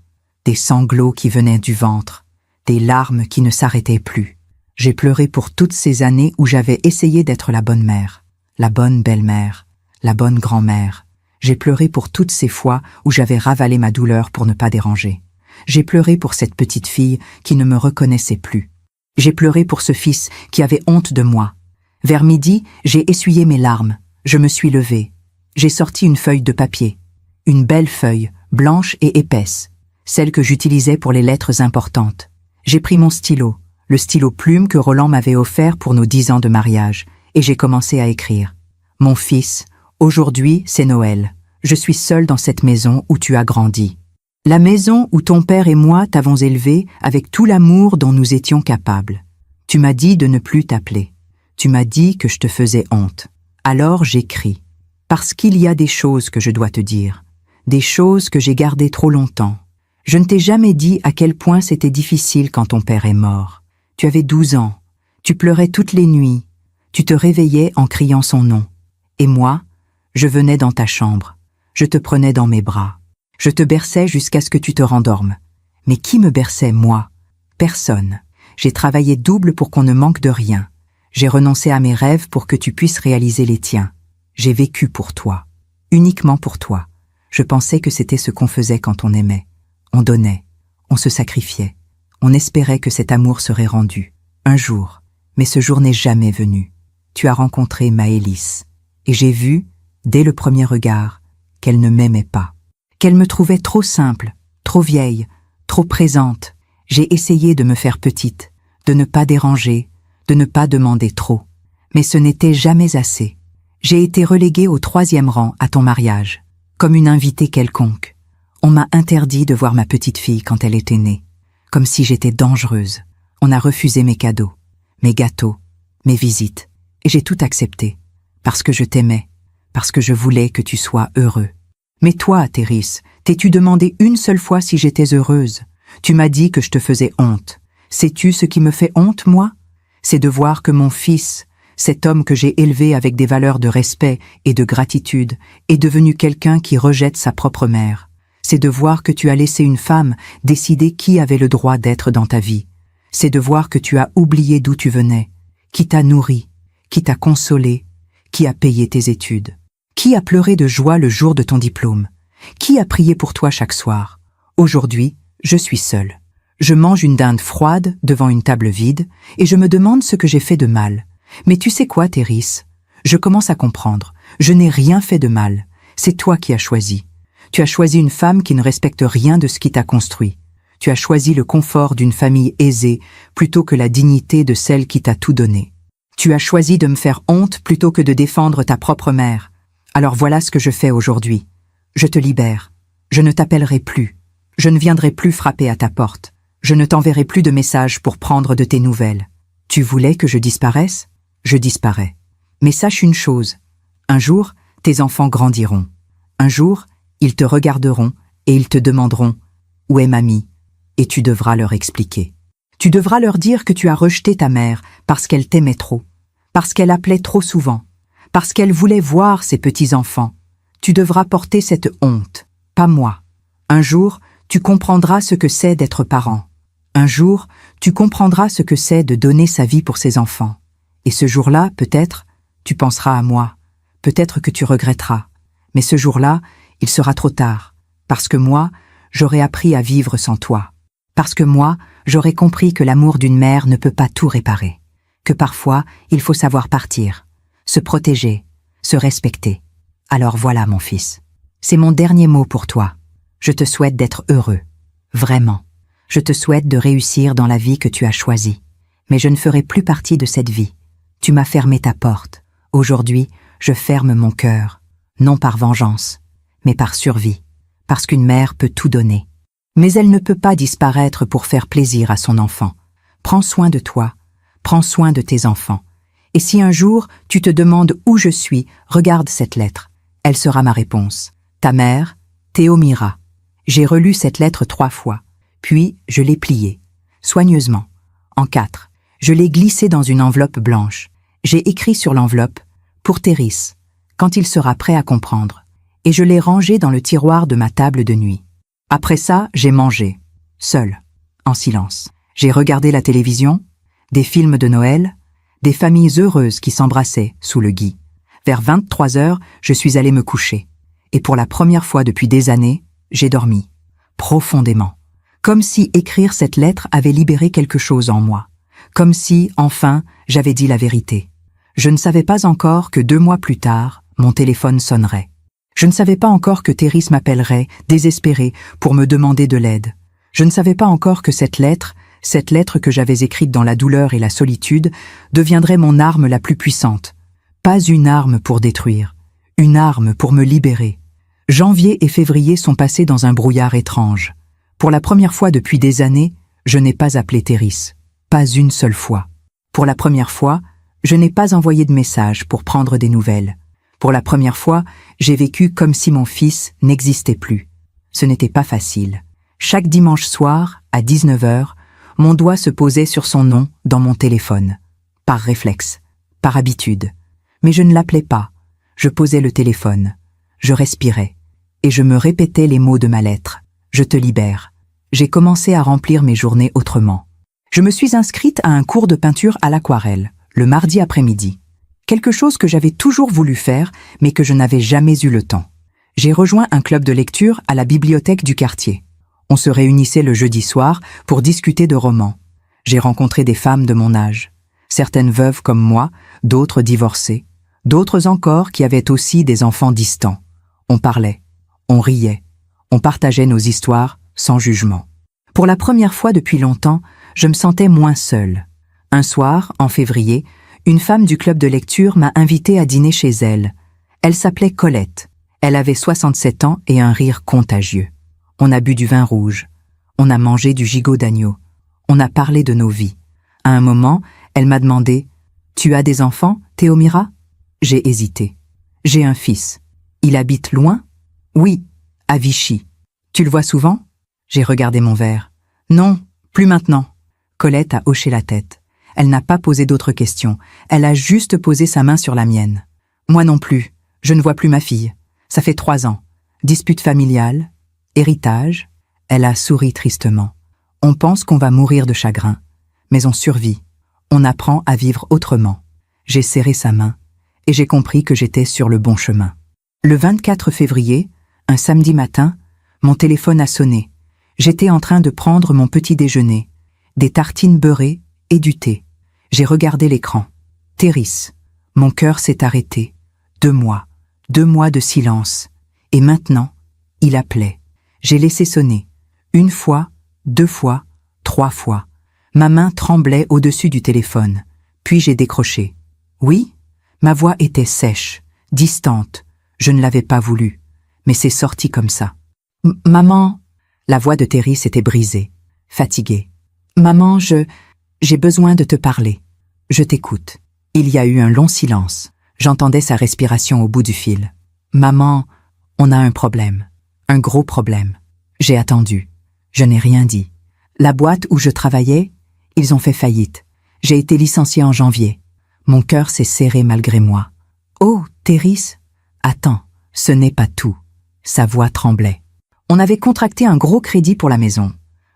Des sanglots qui venaient du ventre, des larmes qui ne s'arrêtaient plus. J'ai pleuré pour toutes ces années où j'avais essayé d'être la bonne mère, la bonne belle-mère, la bonne grand-mère. J'ai pleuré pour toutes ces fois où j'avais ravalé ma douleur pour ne pas déranger. J'ai pleuré pour cette petite fille qui ne me reconnaissait plus. J'ai pleuré pour ce fils qui avait honte de moi. Vers midi, j'ai essuyé mes larmes. Je me suis levée. J'ai sorti une feuille de papier. Une belle feuille, blanche et épaisse, celle que j'utilisais pour les lettres importantes. J'ai pris mon stylo, le stylo plume que Roland m'avait offert pour nos 10 ans de mariage, et j'ai commencé à écrire. Mon fils, aujourd'hui c'est Noël. Je suis seule dans cette maison où tu as grandi. La maison où ton père et moi t'avons élevé avec tout l'amour dont nous étions capables. Tu m'as dit de ne plus t'appeler. Tu m'as dit que je te faisais honte. Alors j'écris. Parce qu'il y a des choses que je dois te dire. Des choses que j'ai gardées trop longtemps. Je ne t'ai jamais dit à quel point c'était difficile quand ton père est mort. Tu avais 12 ans. Tu pleurais toutes les nuits, tu te réveillais en criant son nom. Et moi, je venais dans ta chambre, je te prenais dans mes bras. Je te berçais jusqu'à ce que tu te rendormes. Mais qui me berçait, moi? Personne. J'ai travaillé double pour qu'on ne manque de rien. J'ai renoncé à mes rêves pour que tu puisses réaliser les tiens. J'ai vécu pour toi. Uniquement pour toi. Je pensais que c'était ce qu'on faisait quand on aimait. On donnait. On se sacrifiait. On espérait que cet amour serait rendu. Un jour. Mais ce jour n'est jamais venu. Tu as rencontré Maëlys. Et j'ai vu, dès le premier regard, qu'elle ne m'aimait pas. Qu'elle me trouvait trop simple, trop vieille, trop présente. J'ai essayé de me faire petite, de ne pas déranger, de ne pas demander trop. Mais ce n'était jamais assez. J'ai été reléguée au 3e rang à ton mariage, comme une invitée quelconque. On m'a interdit de voir ma petite fille quand elle était née, comme si j'étais dangereuse. On a refusé mes cadeaux, mes gâteaux, mes visites, et j'ai tout accepté, parce que je t'aimais, parce que je voulais que tu sois heureux. Mais toi, Théris, t'es-tu demandé une seule fois si j'étais heureuse? Tu m'as dit que je te faisais honte. Sais-tu ce qui me fait honte, moi? C'est de voir que mon fils, cet homme que j'ai élevé avec des valeurs de respect et de gratitude, est devenu quelqu'un qui rejette sa propre mère. C'est de voir que tu as laissé une femme décider qui avait le droit d'être dans ta vie. C'est de voir que tu as oublié d'où tu venais, qui t'a nourri, qui t'a consolé, qui a payé tes études. Qui a pleuré de joie le jour de ton diplôme? Qui a prié pour toi chaque soir? Aujourd'hui, je suis seule. Je mange une dinde froide devant une table vide et je me demande ce que j'ai fait de mal. Mais tu sais quoi, Théris? Je commence à comprendre. Je n'ai rien fait de mal. C'est toi qui as choisi. Tu as choisi une femme qui ne respecte rien de ce qui t'a construit. Tu as choisi le confort d'une famille aisée plutôt que la dignité de celle qui t'a tout donné. Tu as choisi de me faire honte plutôt que de défendre ta propre mère. Alors voilà ce que je fais aujourd'hui. Je te libère. Je ne t'appellerai plus. Je ne viendrai plus frapper à ta porte. Je ne t'enverrai plus de messages pour prendre de tes nouvelles. Tu voulais que je disparaisse? Je disparais. Mais sache une chose. Un jour, tes enfants grandiront. Un jour, ils te regarderont et ils te demanderont « Où est mamie ?» Et tu devras leur expliquer. Tu devras leur dire que tu as rejeté ta mère parce qu'elle t'aimait trop, parce qu'elle appelait trop souvent, parce qu'elle voulait voir ses petits-enfants. Tu devras porter cette honte, pas moi. Un jour, tu comprendras ce que c'est d'être parent. Un jour, tu comprendras ce que c'est de donner sa vie pour ses enfants. Et ce jour-là, peut-être, tu penseras à moi. Peut-être que tu regretteras. Mais ce jour-là, il sera trop tard. Parce que moi, j'aurai appris à vivre sans toi. Parce que moi, j'aurai compris que l'amour d'une mère ne peut pas tout réparer. Que parfois, il faut savoir partir. Se protéger, se respecter. Alors voilà, mon fils. C'est mon dernier mot pour toi. Je te souhaite d'être heureux. Vraiment. Je te souhaite de réussir dans la vie que tu as choisie. Mais je ne ferai plus partie de cette vie. Tu m'as fermé ta porte. Aujourd'hui, je ferme mon cœur. Non par vengeance, mais par survie. Parce qu'une mère peut tout donner. Mais elle ne peut pas disparaître pour faire plaisir à son enfant. Prends soin de toi. Prends soin de tes enfants. Et si un jour, tu te demandes où je suis, regarde cette lettre. Elle sera ma réponse. Ta mère, Théomira. J'ai relu cette lettre 3 fois. Puis, je l'ai pliée. Soigneusement. En 4. Je l'ai glissée dans une enveloppe blanche. J'ai écrit sur l'enveloppe « Pour Théris, quand il sera prêt à comprendre ». Et je l'ai rangée dans le tiroir de ma table de nuit. Après ça, j'ai mangé. Seule. En silence. J'ai regardé la télévision, des films de Noël, des familles heureuses qui s'embrassaient sous le gui. Vers 23 heures, je suis allée me coucher. Et pour la première fois depuis des années, j'ai dormi. Profondément. Comme si écrire cette lettre avait libéré quelque chose en moi. Comme si, enfin, j'avais dit la vérité. Je ne savais pas encore que 2 mois plus tard, mon téléphone sonnerait. Je ne savais pas encore que Théris m'appellerait, désespérée, pour me demander de l'aide. Je ne savais pas encore que cette lettre que j'avais écrite dans la douleur et la solitude, deviendrait mon arme la plus puissante. Pas une arme pour détruire, une arme pour me libérer. Janvier et février sont passés dans un brouillard étrange. Pour la première fois depuis des années, je n'ai pas appelé Théris. Pas une seule fois. Pour la première fois, je n'ai pas envoyé de message pour prendre des nouvelles. Pour la première fois, j'ai vécu comme si mon fils n'existait plus. Ce n'était pas facile. Chaque dimanche soir, à 19 h, mon doigt se posait sur son nom dans mon téléphone. par réflexe, par habitude. Mais je ne l'appelais pas. Je posais le téléphone. Je respirais. Et je me répétais les mots de ma lettre. Je te libère. J'ai commencé à remplir mes journées autrement. Je me suis inscrite à un cours de peinture à l'aquarelle, le mardi après-midi. Quelque chose que j'avais toujours voulu faire, mais que je n'avais jamais eu le temps. J'ai rejoint un club de lecture à la bibliothèque du quartier. On se réunissait le jeudi soir pour discuter de romans. J'ai rencontré des femmes de mon âge. Certaines veuves comme moi, d'autres divorcées, d'autres encore qui avaient aussi des enfants distants. On parlait, on riait, on partageait nos histoires sans jugement. Pour la première fois depuis longtemps, je me sentais moins seule. Un soir, en février, une femme du club de lecture m'a invitée à dîner chez elle. Elle s'appelait Colette. Elle avait 67 ans et un rire contagieux. On a bu du vin rouge. On a mangé du gigot d'agneau. On a parlé de nos vies. À un moment, elle m'a demandé « Tu as des enfants, Théomira ?» J'ai hésité. « J'ai un fils. Il habite loin ?»« Oui, à Vichy. »« Tu le vois souvent ?» J'ai regardé mon verre. « Non, plus maintenant. » Colette a hoché la tête. Elle n'a pas posé d'autres questions. Elle a juste posé sa main sur la mienne. « Moi non plus. Je ne vois plus ma fille. Ça fait 3 ans. Dispute familiale. Héritage. » Elle a souri tristement. « On pense qu'on va mourir de chagrin. Mais on survit. On apprend à vivre autrement. » J'ai serré sa main et j'ai compris que j'étais sur le bon chemin. Le 24 février, un samedi matin, mon téléphone a sonné. J'étais en train de prendre mon petit déjeuner, des tartines beurrées et du thé. J'ai regardé l'écran. Théris. Mon cœur s'est arrêté. 2 mois. 2 mois de silence. Et maintenant, il appelait. J'ai laissé sonner. 1 fois, 2 fois, 3 fois. Ma main tremblait au-dessus du téléphone. Puis j'ai décroché. Oui, ma voix était sèche, distante. Je ne l'avais pas voulu. Mais c'est sorti comme ça. « Maman !» La voix de Théris était brisée, fatiguée. « Maman, j'ai besoin de te parler. Je t'écoute. » Il y a eu un long silence. J'entendais sa respiration au bout du fil. « Maman, on a un problème. Un gros problème. » J'ai attendu. Je n'ai rien dit. La boîte où je travaillais, ils ont fait faillite. J'ai été licenciée en janvier. Mon cœur s'est serré malgré moi. « Oh, Théris !»« Attends, ce n'est pas tout. » Sa voix tremblait. On avait contracté un gros crédit pour la maison.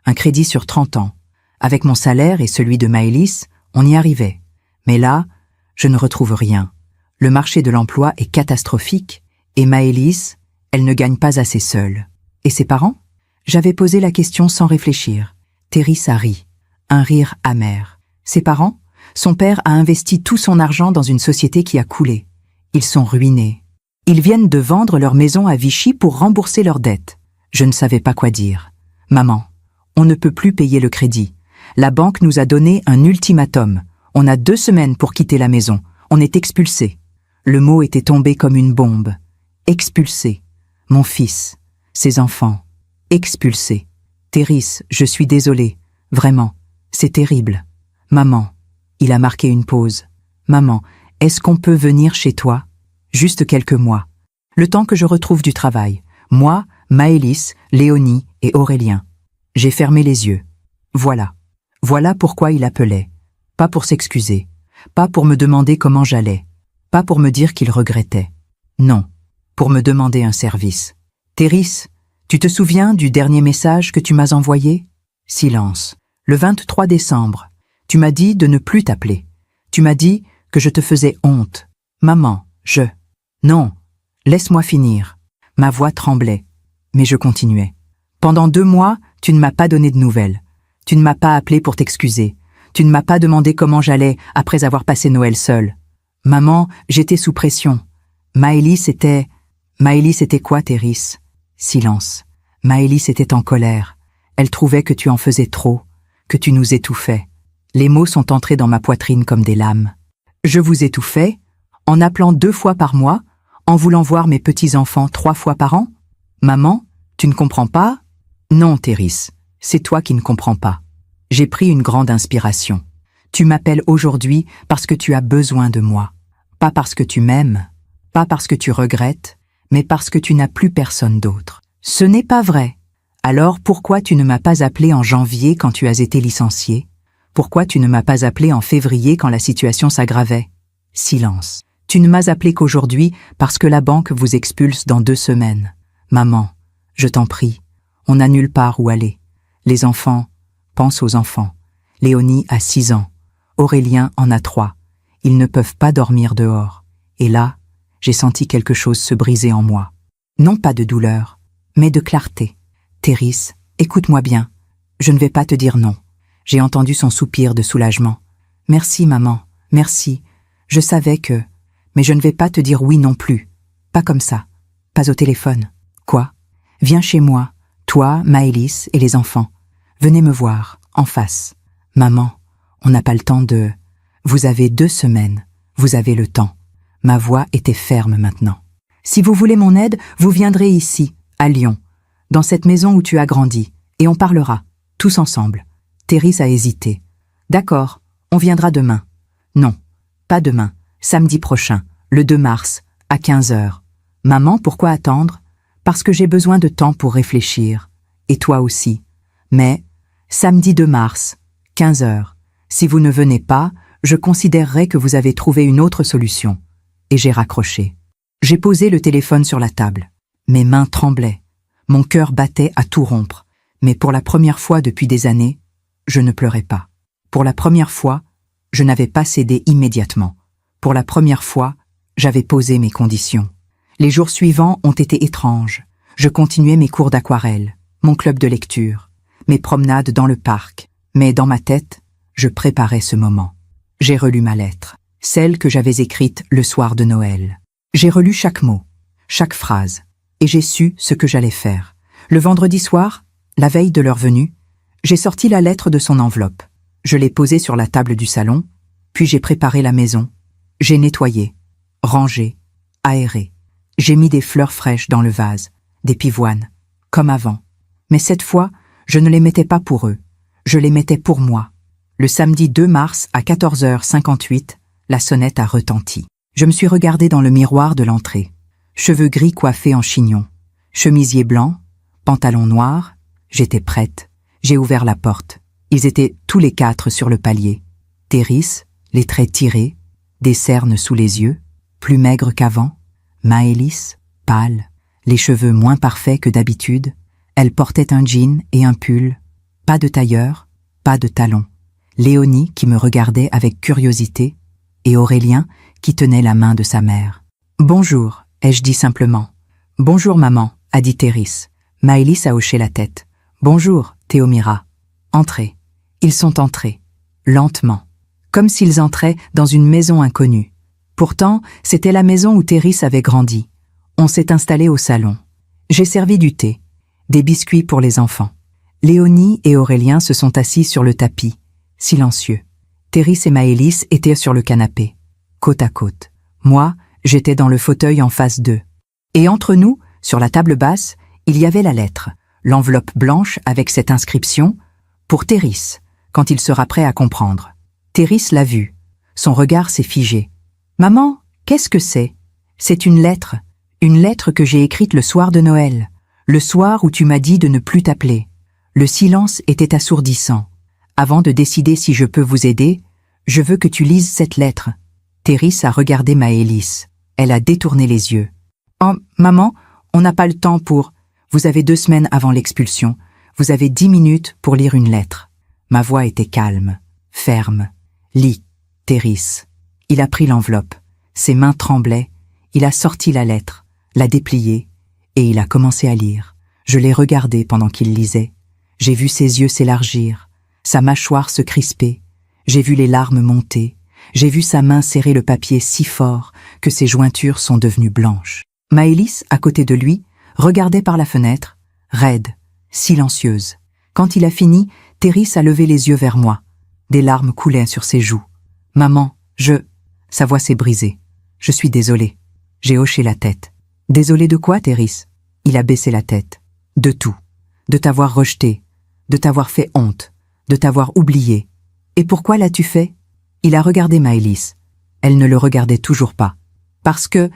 Un crédit sur 30 ans. Avec mon salaire et celui de Maëlys, on y arrivait. Mais là, je ne retrouve rien. Le marché de l'emploi est catastrophique et Maëlys, elle ne gagne pas assez seule. Et ses parents ? J'avais posé la question sans réfléchir. Théris a ri. Un rire amer. Ses parents ? Son père a investi tout son argent dans une société qui a coulé. Ils sont ruinés. Ils viennent de vendre leur maison à Vichy pour rembourser leurs dettes. Je ne savais pas quoi dire. Maman, on ne peut plus payer le crédit. La banque nous a donné un ultimatum. On a 2 semaines pour quitter la maison. On est expulsés. Le mot était tombé comme une bombe. Expulsé. Mon fils. Ses enfants. Expulsés. Théris, je suis désolée. Vraiment. C'est terrible. Maman. Il a marqué une pause. Maman, est-ce qu'on peut venir chez toi ? Juste quelques mois. Le temps que je retrouve du travail. Moi, Maëlys, Léonie et Aurélien. J'ai fermé les yeux. Voilà. Voilà pourquoi il appelait. Pas pour s'excuser. Pas pour me demander comment j'allais. Pas pour me dire qu'il regrettait. Non. Pour me demander un service. Théris, tu te souviens du dernier message que tu m'as envoyé ? Silence. Le 23 décembre. Tu m'as dit de ne plus t'appeler. Tu m'as dit que je te faisais honte. Maman, Non. Laisse-moi finir. Ma voix tremblait. Mais je continuais. Pendant 2 mois, tu ne m'as pas donné de nouvelles. Tu ne m'as pas appelé pour t'excuser. Tu ne m'as pas demandé comment j'allais après avoir passé Noël seule. Maman, j'étais sous pression. Maëlys était quoi, Théris ? Silence. Maëlys était en colère. Elle trouvait que tu en faisais trop, que tu nous étouffais. Les mots sont entrés dans ma poitrine comme des lames. Je vous étouffais, en appelant 2 fois par mois, en voulant voir mes petits-enfants 3 fois par an ? Maman, tu ne comprends pas ? Non, Théris, c'est toi qui ne comprends pas. J'ai pris une grande inspiration. Tu m'appelles aujourd'hui parce que tu as besoin de moi. Pas parce que tu m'aimes, pas parce que tu regrettes, mais parce que tu n'as plus personne d'autre. Ce n'est pas vrai. Alors pourquoi tu ne m'as pas appelé en janvier quand tu as été licenciée ? Pourquoi tu ne m'as pas appelé en février quand la situation s'aggravait? Silence. Tu ne m'as appelé qu'aujourd'hui parce que la banque vous expulse dans 2 semaines. Maman, je t'en prie, on n'a nulle part où aller. Les enfants, pense aux enfants. Léonie a 6 ans. Aurélien en a 3. Ils ne peuvent pas dormir dehors. Et là, j'ai senti quelque chose se briser en moi. Non pas de douleur, mais de clarté. Théris, écoute-moi bien. Je ne vais pas te dire non. J'ai entendu son soupir de soulagement. Merci, maman, merci. Je savais que... Mais je ne vais pas te dire oui non plus. Pas comme ça. Pas au téléphone. Quoi? Viens chez moi, toi, Maëlys et les enfants. Venez me voir, en face. Maman, on n'a pas le temps de... Vous avez 2 semaines. Vous avez le temps. Ma voix était ferme maintenant. Si vous voulez mon aide, vous viendrez ici, à Lyon, dans cette maison où tu as grandi, et on parlera, tous ensemble. Théris a hésité. D'accord, on viendra demain. Non, pas demain, samedi prochain, le 2 mars, à 15 heures. Maman, pourquoi attendre? Parce que j'ai besoin de temps pour réfléchir. Et toi aussi. Mais, samedi 2 mars, 15 heures. Si vous ne venez pas, je considérerai que vous avez trouvé une autre solution. Et j'ai raccroché. J'ai posé le téléphone sur la table. Mes mains tremblaient. Mon cœur battait à tout rompre. Mais pour la première fois depuis des années, je ne pleurais pas. Pour la première fois, je n'avais pas cédé immédiatement. Pour la première fois, j'avais posé mes conditions. Les jours suivants ont été étranges. Je continuais mes cours d'aquarelle, mon club de lecture, mes promenades dans le parc. Mais dans ma tête, je préparais ce moment. J'ai relu ma lettre, celle que j'avais écrite le soir de Noël. J'ai relu chaque mot, chaque phrase, et j'ai su ce que j'allais faire. Le vendredi soir, la veille de leur venue, j'ai sorti la lettre de son enveloppe. Je l'ai posée sur la table du salon, puis j'ai préparé la maison. J'ai nettoyé, rangé, aéré. J'ai mis des fleurs fraîches dans le vase, des pivoines, comme avant. Mais cette fois, je ne les mettais pas pour eux. Je les mettais pour moi. Le samedi 2 mars à 14h58, la sonnette a retenti. Je me suis regardée dans le miroir de l'entrée. Cheveux gris coiffés en chignon, chemisier blanc, pantalon noir. J'étais prête. J'ai ouvert la porte. Ils étaient tous les 4 sur le palier. Théris, les traits tirés, des cernes sous les yeux, plus maigre qu'avant. Maëlys, pâle, les cheveux moins parfaits que d'habitude. Elle portait un jean et un pull. Pas de tailleur, pas de talons. Léonie qui me regardait avec curiosité, et Aurélien qui tenait la main de sa mère. « Bonjour », ai-je dit simplement. « Bonjour maman », a dit Théris. Maëlys a hoché la tête. « Bonjour, Théomira. » Entrez. Ils sont entrés, lentement, comme s'ils entraient dans une maison inconnue. Pourtant, c'était la maison où Théris avait grandi. On s'est installé au salon. J'ai servi du thé, des biscuits pour les enfants. Léonie et Aurélien se sont assis sur le tapis, silencieux. Théris et Maëlys étaient sur le canapé, côte à côte. Moi, j'étais dans le fauteuil en face d'eux. Et entre nous, sur la table basse, il y avait la lettre, l'enveloppe blanche avec cette inscription « Pour Théris, quand il sera prêt à comprendre ». Théris l'a vue. Son regard s'est figé. « Maman, qu'est-ce que c'est ?»« C'est une lettre que j'ai écrite le soir de Noël, le soir où tu m'as dit de ne plus t'appeler. » Le silence était assourdissant. Avant de décider si je peux vous aider, je veux que tu lises cette lettre. Théris a regardé Maëlys. Elle a détourné les yeux. « Oh, maman, on n'a pas le temps pour... Vous avez 2 semaines avant l'expulsion. Vous avez 10 minutes pour lire une lettre. » Ma voix était calme, ferme. « Lis, Théris. » Il a pris l'enveloppe. Ses mains tremblaient. Il a sorti la lettre, l'a dépliée, et il a commencé à lire. Je l'ai regardé pendant qu'il lisait. J'ai vu ses yeux s'élargir, sa mâchoire se crisper. J'ai vu les larmes monter. J'ai vu sa main serrer le papier si fort que ses jointures sont devenues blanches. Maëlys, à côté de lui, regardait par la fenêtre, raide, silencieuse. Quand il a fini, Théris a levé les yeux vers moi. Des larmes coulaient sur ses joues. « Maman, Sa voix s'est brisée. « Je suis désolée. » J'ai hoché la tête. « Désolée de quoi, Théris ?» Il a baissé la tête. « De tout. De t'avoir rejeté, de t'avoir fait honte, de t'avoir oublié. Et pourquoi l'as-tu fait ?» Il a regardé Maëlys. Elle ne le regardait toujours pas. Parce que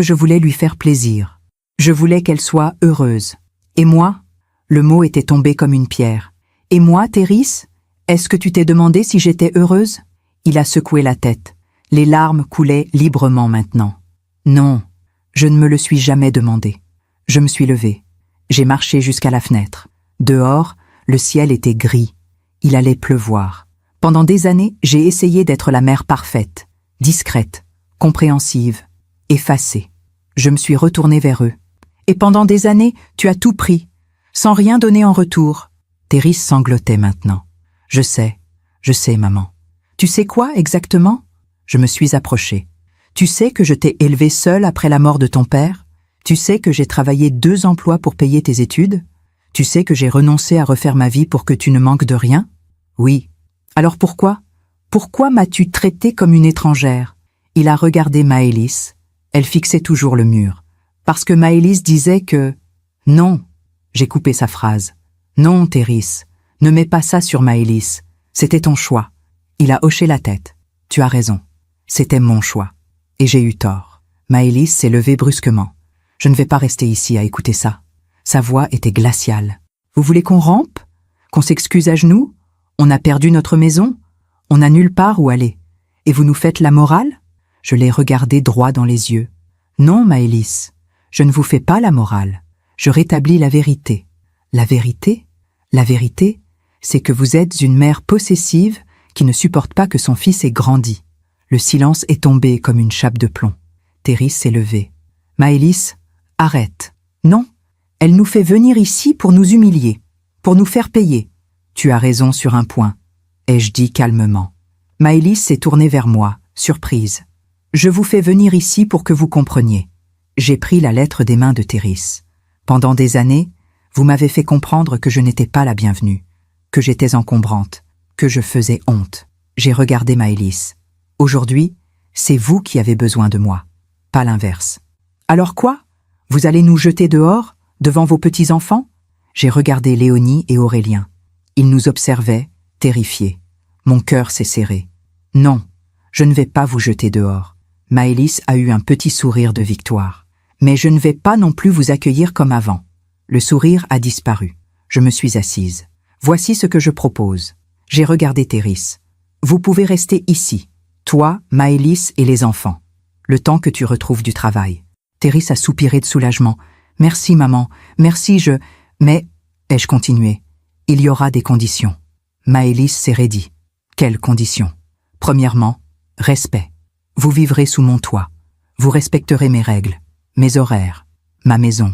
je voulais lui faire plaisir. Je voulais qu'elle soit heureuse. Et moi, le mot était tombé comme une pierre. Et moi, Théris, Est-ce que tu t'es demandé si j'étais heureuse? Il a secoué la tête. Les larmes coulaient librement maintenant. Non, je ne me le suis jamais demandé. Je me suis levée. J'ai marché jusqu'à la fenêtre. Dehors, le ciel était gris. Il allait pleuvoir. Pendant des années, j'ai essayé d'être la mère parfaite, discrète, compréhensive, effacée. Je me suis retournée vers eux. Et pendant des années, tu as tout pris, sans rien donner en retour. Therese sanglotait maintenant. Je sais, maman. Tu sais quoi exactement? Je me suis approchée. Tu sais que je t'ai élevée seule après la mort de ton père? Tu sais que j'ai travaillé 2 emplois pour payer tes études? Tu sais que j'ai renoncé à refaire ma vie pour que tu ne manques de rien? Oui. Alors pourquoi? Pourquoi m'as-tu traitée comme une étrangère? Il a regardé Maëlys. Elle fixait toujours le mur. Parce que Maëlys disait que... Non. J'ai coupé sa phrase. Non, Therese. Ne mets pas ça sur Maëlys. C'était ton choix. Il a hoché la tête. Tu as raison. C'était mon choix. Et j'ai eu tort. Maëlys s'est levée brusquement. Je ne vais pas rester ici à écouter ça. Sa voix était glaciale. Vous voulez qu'on rampe? Qu'on s'excuse à genoux? On a perdu notre maison? On n'a nulle part où aller. Et vous nous faites la morale? Je l'ai regardé droit dans les yeux. Non, Maëlys, je ne vous fais pas la morale. Je rétablis la vérité. La vérité? La vérité, c'est que vous êtes une mère possessive qui ne supporte pas que son fils ait grandi. Le silence est tombé comme une chape de plomb. Therese s'est levée. Maëlys, arrête. Non, elle nous fait venir ici pour nous humilier, pour nous faire payer. Tu as raison sur un point, ai-je dit calmement. Maëlys s'est tournée vers moi, surprise. Je vous fais venir ici pour que vous compreniez. J'ai pris la lettre des mains de Therese. Pendant des années, vous m'avez fait comprendre que je n'étais pas la bienvenue, que j'étais encombrante, que je faisais honte. J'ai regardé Maëlys. Aujourd'hui, c'est vous qui avez besoin de moi, pas l'inverse. Alors quoi? Vous allez nous jeter dehors, devant vos petits-enfants? J'ai regardé Léonie et Aurélien. Ils nous observaient, terrifiés. Mon cœur s'est serré. Non, je ne vais pas vous jeter dehors. Maëlys a eu un petit sourire de victoire. Mais je ne vais pas non plus vous accueillir comme avant. Le sourire a disparu. Je me suis assise. Voici ce que je propose. J'ai regardé Therese. Vous pouvez rester ici, toi, Maëlys et les enfants, le temps que tu retrouves du travail. Therese a soupiré de soulagement. Merci, maman. Merci, Mais, ai-je continué, il y aura des conditions. Maëlys s'est raidie. Quelles conditions? Premièrement, respect. Vous vivrez sous mon toit. Vous respecterez mes règles, mes horaires, ma maison.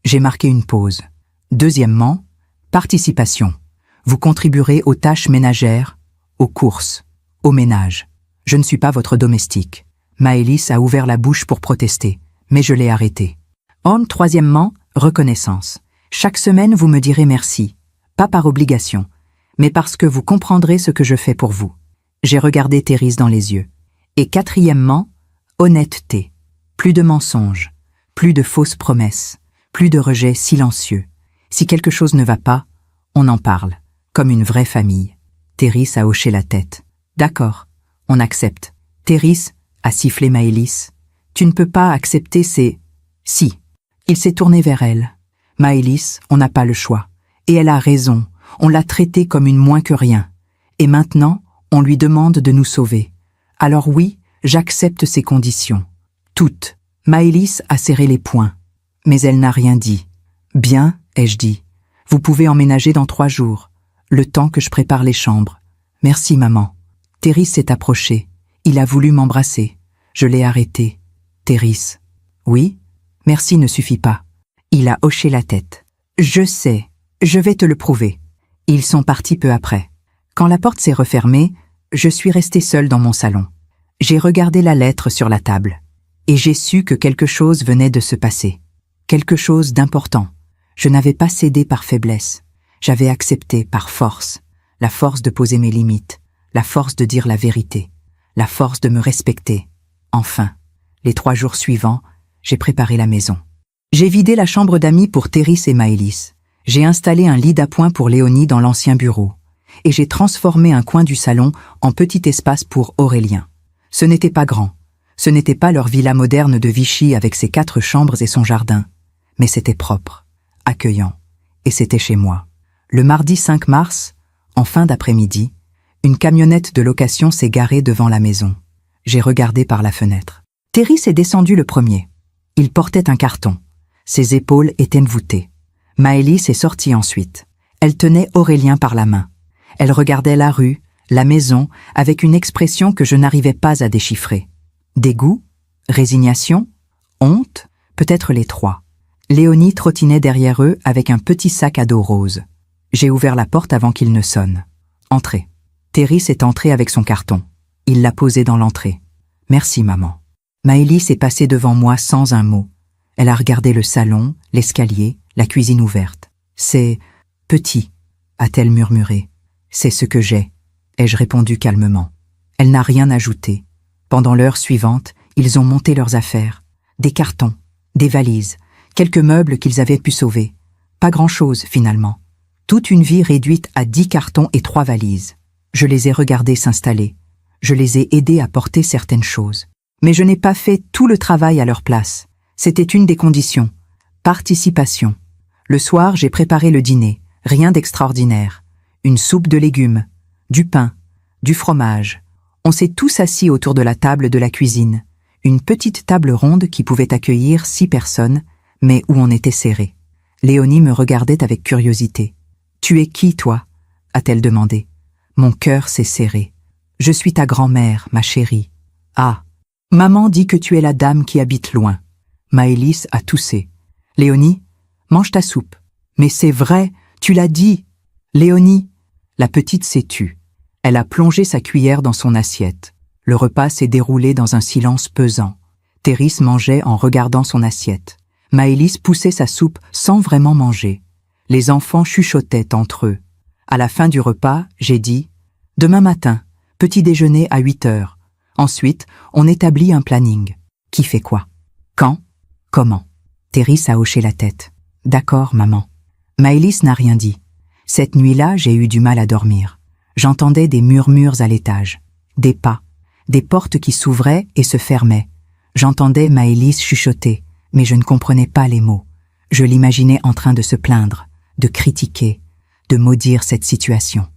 J'ai marqué une pause. Deuxièmement, participation. Vous contribuerez aux tâches ménagères, aux courses, au ménage. Je ne suis pas votre domestique. Maëlys a ouvert la bouche pour protester, mais je l'ai arrêté. Troisièmement, reconnaissance. Chaque semaine, vous me direz merci, pas par obligation, mais parce que vous comprendrez ce que je fais pour vous. J'ai regardé Therese dans les yeux. Et quatrièmement, honnêteté. Plus de mensonges, plus de fausses promesses, plus de rejets silencieux. Si quelque chose ne va pas, on en parle, comme une vraie famille. Therese a hoché la tête. D'accord, on accepte. Therese a sifflé Maëlys. Tu ne peux pas accepter ces... Si. Il s'est tourné vers elle. Maëlys, on n'a pas le choix. Et elle a raison, on l'a traitée comme une moins que rien. Et maintenant, on lui demande de nous sauver. Alors oui, j'accepte ces conditions. Toutes. Maëlys a serré les poings. Mais elle n'a rien dit. Bien, ai-je dit. Vous pouvez emménager dans 3 jours, le temps que je prépare les chambres. Merci, maman. Therese s'est approchée. Il a voulu m'embrasser. Je l'ai arrêté. Therese. Oui? Merci ne suffit pas. Il a hoché la tête. Je sais, je vais te le prouver. Ils sont partis peu après. Quand la porte s'est refermée, je suis restée seule dans mon salon. J'ai regardé la lettre sur la table. Et j'ai su que quelque chose venait de se passer. Quelque chose d'important. Je n'avais pas cédé par faiblesse. J'avais accepté par force. La force de poser mes limites. La force de dire la vérité. La force de me respecter. Enfin, les 3 jours suivants, j'ai préparé la maison. J'ai vidé la chambre d'amis pour Therese et Maëlys. J'ai installé un lit d'appoint pour Léonie dans l'ancien bureau. Et j'ai transformé un coin du salon en petit espace pour Aurélien. Ce n'était pas grand. Ce n'était pas leur villa moderne de Vichy avec ses 4 chambres et son jardin. Mais c'était propre, accueillant. Et c'était chez moi. Le mardi 5 mars, En fin d'après-midi, une camionnette de location s'est garée devant la maison. J'ai regardé par la fenêtre. Terry s'est descendu le premier. Il portait un carton. Ses épaules étaient voûtées. Maëlys est sortie ensuite. Elle tenait Aurélien par la main. Elle regardait la rue, la maison, avec une expression que je n'arrivais pas à déchiffrer. Dégoût? Résignation? Honte? Peut-être les trois. Léonie trottinait derrière eux avec un petit sac à dos rose. J'ai ouvert la porte avant qu'il ne sonne. Entrez. Terry est entré avec son carton. Il l'a posé dans l'entrée. Merci, maman. Maëlys est passée devant moi sans un mot. Elle a regardé le salon, l'escalier, la cuisine ouverte. C'est petit, a-t-elle murmuré. C'est ce que j'ai, ai-je répondu calmement. Elle n'a rien ajouté. Pendant l'heure suivante, ils ont monté leurs affaires. Des cartons, des valises, quelques meubles qu'ils avaient pu sauver. Pas grand-chose, finalement. Toute une vie réduite à 10 cartons et 3 valises. Je les ai regardés s'installer. Je les ai aidés à porter certaines choses. Mais je n'ai pas fait tout le travail à leur place. C'était une des conditions. Participation. Le soir, j'ai préparé le dîner. Rien d'extraordinaire. Une soupe de légumes, du pain, du fromage. On s'est tous assis autour de la table de la cuisine. Une petite table ronde qui pouvait accueillir 6 personnes, mais où on était serré. Léonie me regardait avec curiosité. « Tu es qui, toi ?» a-t-elle demandé. Mon cœur s'est serré. « Je suis ta grand-mère, ma chérie. »« Ah, maman dit que tu es la dame qui habite loin. » Maëlys a toussé. « Léonie, mange ta soupe. »« Mais c'est vrai, tu l'as dit. »« Léonie !» La petite s'est tue. Elle a plongé sa cuillère dans son assiette. Le repas s'est déroulé dans un silence pesant. Terry mangeait en regardant son assiette. Maëlys poussait sa soupe sans vraiment manger. Les enfants chuchotaient entre eux. À la fin du repas, j'ai dit « Demain matin, petit déjeuner à 8 heures. Ensuite, on établit un planning. Qui fait quoi? Quand? Comment ?» Terry a hoché la tête. « D'accord, maman. » Maëlys n'a rien dit. Cette nuit-là, j'ai eu du mal à dormir. J'entendais des murmures à l'étage, des pas, des portes qui s'ouvraient et se fermaient. J'entendais Maëlys chuchoter, mais je ne comprenais pas les mots. Je l'imaginais en train de se plaindre, de critiquer, de maudire cette situation.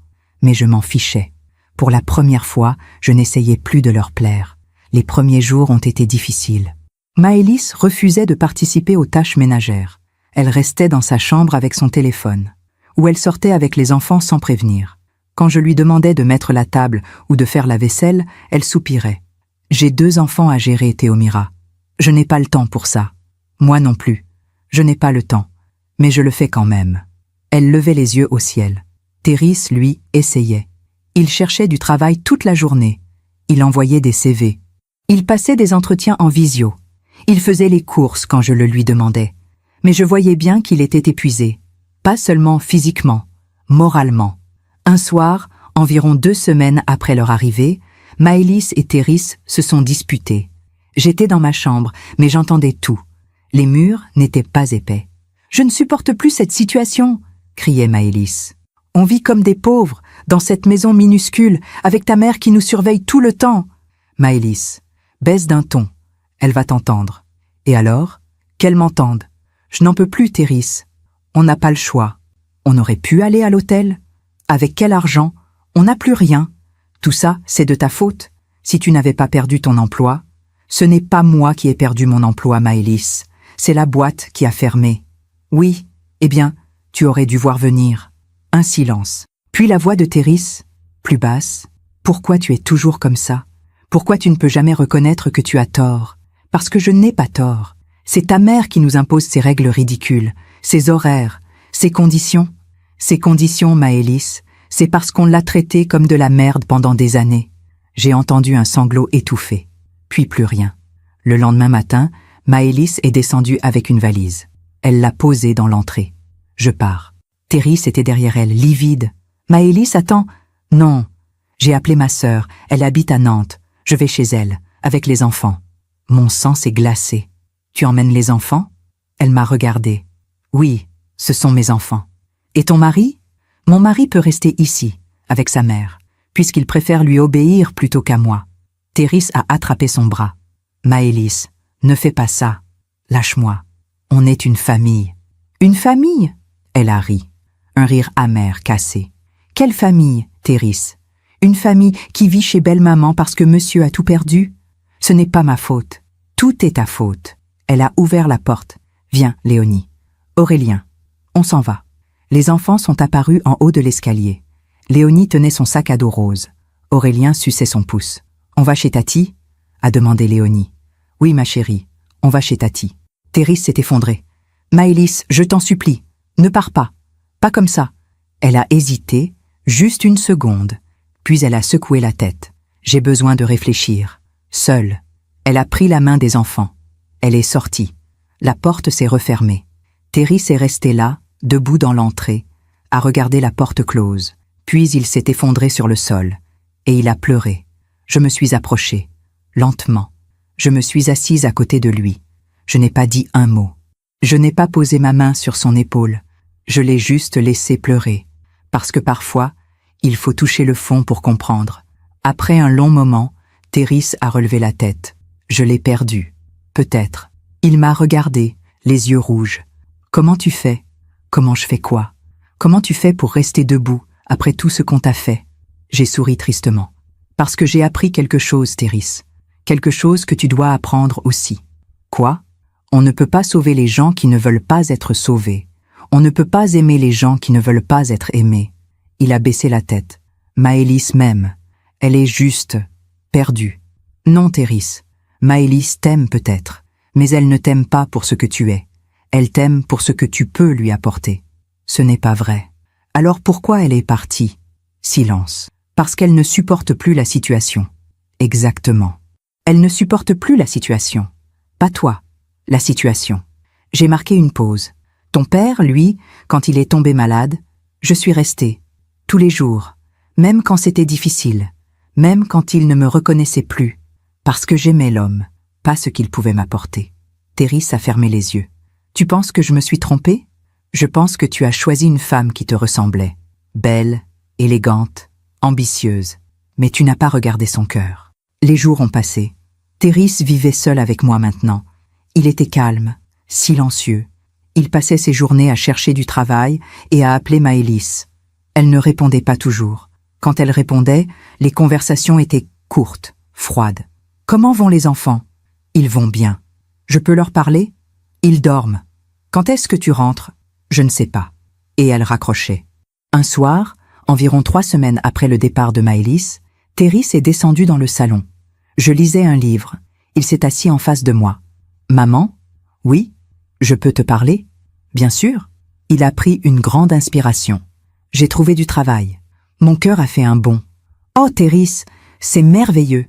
Mais je m'en fichais. Pour la première fois, je n'essayais plus de leur plaire. Les premiers jours ont été difficiles. Maëlys refusait de participer aux tâches ménagères. Elle restait dans sa chambre avec son téléphone. Ou elle sortait avec les enfants sans prévenir. Quand je lui demandais de mettre la table ou de faire la vaisselle, elle soupirait. « J'ai 2 enfants à gérer, Théomira. Je n'ai pas le temps pour ça. Moi non plus. Je n'ai pas le temps. Mais je le fais quand même. » Elle levait les yeux au ciel. Terry, lui, essayait. Il cherchait du travail toute la journée. Il envoyait des CV. Il passait des entretiens en visio. Il faisait les courses quand je le lui demandais. Mais je voyais bien qu'il était épuisé. Pas seulement physiquement, moralement. Un soir, environ 2 semaines après leur arrivée, Maëlys et Terry se sont disputés. J'étais dans ma chambre, mais j'entendais tout. Les murs n'étaient pas épais. « Je ne supporte plus cette situation !» criait Maëlys. « On vit comme des pauvres, dans cette maison minuscule, avec ta mère qui nous surveille tout le temps. » Maëlys, baisse d'un ton. Elle va t'entendre. Et alors? Qu'elle m'entende. Je n'en peux plus, Terry. On n'a pas le choix. On aurait pu aller à l'hôtel. Avec quel argent? On n'a plus rien. Tout ça, c'est de ta faute. Si tu n'avais pas perdu ton emploi, ce n'est pas moi qui ai perdu mon emploi, Maëlys. C'est la boîte qui a fermé. Oui, eh bien, tu aurais dû voir venir. Un silence. Puis la voix de Terry, plus basse. Pourquoi tu es toujours comme ça? Pourquoi tu ne peux jamais reconnaître que tu as tort? Parce que je n'ai pas tort. C'est ta mère qui nous impose ces règles ridicules, ces horaires, ces conditions. Ces conditions, Maëlys, c'est parce qu'on l'a traitée comme de la merde pendant des années. J'ai entendu un sanglot étouffé. Puis plus rien. Le lendemain matin, Maëlys est descendue avec une valise. Elle l'a posée dans l'entrée. Je pars. Terry était derrière elle, livide. Maëlys, attends. Non. J'ai appelé ma sœur. Elle habite à Nantes. Je vais chez elle, avec les enfants. Mon sang s'est glacé. Tu emmènes les enfants? Elle m'a regardé. Oui, ce sont mes enfants. Et ton mari? Mon mari peut rester ici, avec sa mère, puisqu'il préfère lui obéir plutôt qu'à moi. Terry a attrapé son bras. Maëlys, ne fais pas ça. Lâche-moi. On est une famille. Une famille? Elle a ri. Un rire amer, cassé. Quelle famille, Thérèse? Une famille qui vit chez belle-maman parce que monsieur a tout perdu? Ce n'est pas ma faute. Tout est ta faute. Elle a ouvert la porte. Viens, Léonie. Aurélien. On s'en va. Les enfants sont apparus en haut de l'escalier. Léonie tenait son sac à dos rose. Aurélien suçait son pouce. On va chez Tati? A demandé Léonie. Oui, ma chérie, on va chez Tati. Thérèse s'est effondrée. Maëlys, je t'en supplie, ne pars pas. Pas comme ça. Elle a hésité, juste une seconde. Puis elle a secoué la tête. J'ai besoin de réfléchir. Seule. Elle a pris la main des enfants. Elle est sortie. La porte s'est refermée. Thérèse est restée là, debout dans l'entrée, à regarder la porte close. Puis il s'est effondré sur le sol. Et il a pleuré. Je me suis approchée. Lentement. Je me suis assise à côté de lui. Je n'ai pas dit un mot. Je n'ai pas posé ma main sur son épaule. Je l'ai juste laissé pleurer. Parce que parfois, il faut toucher le fond pour comprendre. Après un long moment, Thérèse a relevé la tête. Je l'ai perdu. Peut-être. Il m'a regardé, les yeux rouges. Comment tu fais? Comment je fais quoi? Comment tu fais pour rester debout après tout ce qu'on t'a fait? J'ai souri tristement. Parce que j'ai appris quelque chose, Thérèse. Quelque chose que tu dois apprendre aussi. Quoi? On ne peut pas sauver les gens qui ne veulent pas être sauvés. On ne peut pas aimer les gens qui ne veulent pas être aimés. Il a baissé la tête. Maëlys m'aime. Elle est juste perdue. Non, Thérèse. Maëlys t'aime peut-être, mais elle ne t'aime pas pour ce que tu es. Elle t'aime pour ce que tu peux lui apporter. Ce n'est pas vrai. Alors pourquoi elle est partie? Silence. Parce qu'elle ne supporte plus la situation. Exactement. Elle ne supporte plus la situation. Pas toi. La situation. J'ai marqué une pause. Ton père, lui, quand il est tombé malade, je suis restée. Tous les jours. Même quand c'était difficile. Même quand il ne me reconnaissait plus. Parce que j'aimais l'homme, pas ce qu'il pouvait m'apporter. Thérèse a fermé les yeux. Tu penses que je me suis trompée? Je pense que tu as choisi une femme qui te ressemblait. Belle, élégante, ambitieuse. Mais tu n'as pas regardé son cœur. Les jours ont passé. Thérèse vivait seule avec moi maintenant. Il était calme, silencieux. Il passait ses journées à chercher du travail et à appeler Maëlys. Elle ne répondait pas toujours. Quand elle répondait, les conversations étaient courtes, froides. Comment vont les enfants? Ils vont bien. Je peux leur parler? Ils dorment. Quand est-ce que tu rentres? Je ne sais pas. Et elle raccrochait. Un soir, environ 3 semaines après le départ de Maëlys, Thérèse est descendue dans le salon. Je lisais un livre. Il s'est assis en face de moi. Maman? Oui? Je peux te parler? Bien sûr. Il a pris une grande inspiration. J'ai trouvé du travail. Mon cœur a fait un bond. Oh, Thérèse, c'est merveilleux.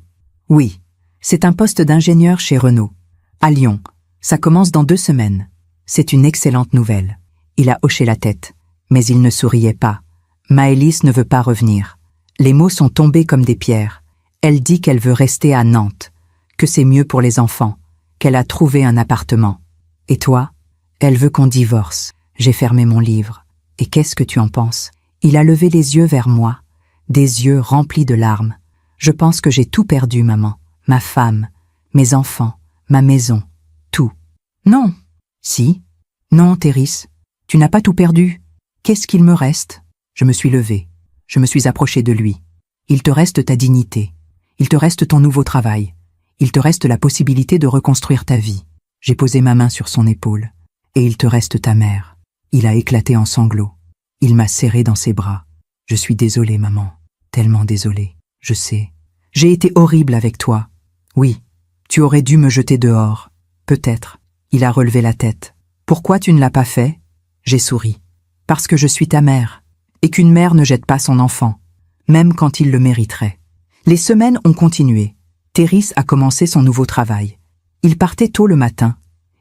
Oui, c'est un poste d'ingénieur chez Renault. À Lyon. Ça commence dans 2 semaines. C'est une excellente nouvelle. Il a hoché la tête, mais il ne souriait pas. Maëlys ne veut pas revenir. Les mots sont tombés comme des pierres. Elle dit qu'elle veut rester à Nantes, que c'est mieux pour les enfants, qu'elle a trouvé un appartement. Et toi? Elle veut qu'on divorce. J'ai fermé mon livre. Et qu'est-ce que tu en penses? Il a levé les yeux vers moi, des yeux remplis de larmes. Je pense que j'ai tout perdu, maman. Ma femme, mes enfants, ma maison, tout. Non. Si. Non, Thérèse, tu n'as pas tout perdu. Qu'est-ce qu'il me reste? Je me suis levée. Je me suis approchée de lui. Il te reste ta dignité. Il te reste ton nouveau travail. Il te reste la possibilité de reconstruire ta vie. J'ai posé ma main sur son épaule. Et il te reste ta mère. Il a éclaté en sanglots. Il m'a serré dans ses bras. Je suis désolée, maman. Tellement désolée. Je sais. J'ai été horrible avec toi. Oui, tu aurais dû me jeter dehors. Peut-être. Il a relevé la tête. Pourquoi tu ne l'as pas fait? J'ai souri. Parce que je suis ta mère. Et qu'une mère ne jette pas son enfant, même quand il le mériterait. Les semaines ont continué. Thérèse a commencé son nouveau travail. Il partait tôt le matin.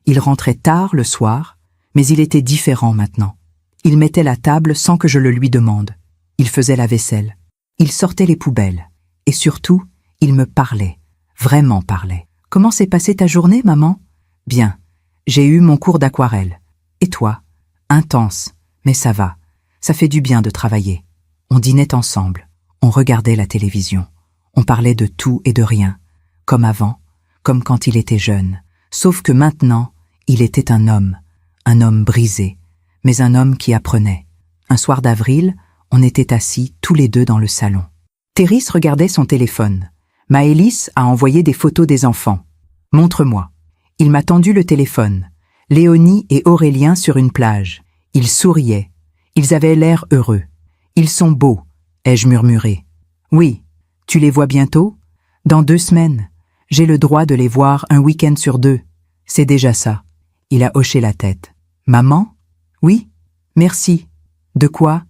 Il rentrait tard le soir, mais il était différent maintenant. Il mettait la table sans que je le lui demande. Il faisait la vaisselle. Il sortait les poubelles. Et surtout, il me parlait. Vraiment parlait. Comment s'est passée ta journée, maman? Bien. J'ai eu mon cours d'aquarelle. Et toi? Intense. Mais ça va. Ça fait du bien de travailler. On dînait ensemble. On regardait la télévision. On parlait de tout et de rien. Comme avant, comme quand il était jeune. Sauf que maintenant, il était un homme brisé, mais un homme qui apprenait. Un soir d'avril, On était assis tous les deux dans le salon. Thérèse regardait son téléphone. Maëlys a envoyé des photos des enfants. Montre-moi. Il m'a tendu le téléphone. Léonie et Aurélien sur une plage. Ils souriaient. Ils avaient l'air heureux. Ils sont beaux, ai-je murmuré. Oui. Tu les vois bientôt? Dans 2 semaines. J'ai le droit de les voir un week-end sur 2. C'est déjà ça. Il a hoché la tête. Maman? Oui? Merci. De quoi?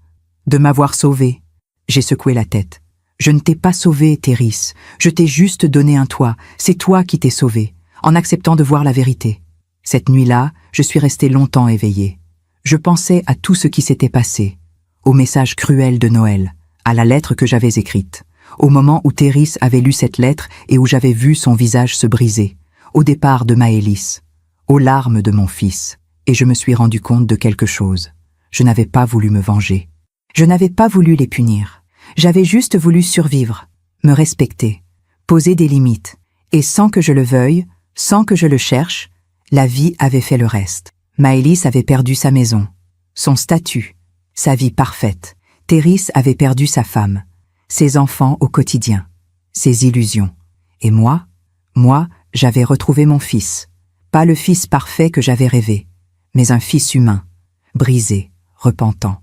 De m'avoir sauvé. J'ai secoué la tête. Je ne t'ai pas sauvé, Thérèse. Je t'ai juste donné un toit. C'est toi qui t'es sauvé, en acceptant de voir la vérité. Cette nuit-là, je suis restée longtemps éveillée. Je pensais à tout ce qui s'était passé, au message cruel de Noël, à la lettre que j'avais écrite, au moment où Thérèse avait lu cette lettre et où j'avais vu son visage se briser, au départ de Maëlys, aux larmes de mon fils, et je me suis rendu compte de quelque chose. Je n'avais pas voulu me venger. Je n'avais pas voulu les punir. J'avais juste voulu survivre, me respecter, poser des limites, et sans que je le veuille, sans que je le cherche, la vie avait fait le reste. Maëlys avait perdu sa maison, son statut, sa vie parfaite. Thérèse avait perdu sa femme, ses enfants au quotidien, ses illusions. Et moi, j'avais retrouvé mon fils. Pas le fils parfait que j'avais rêvé, mais un fils humain, brisé, repentant.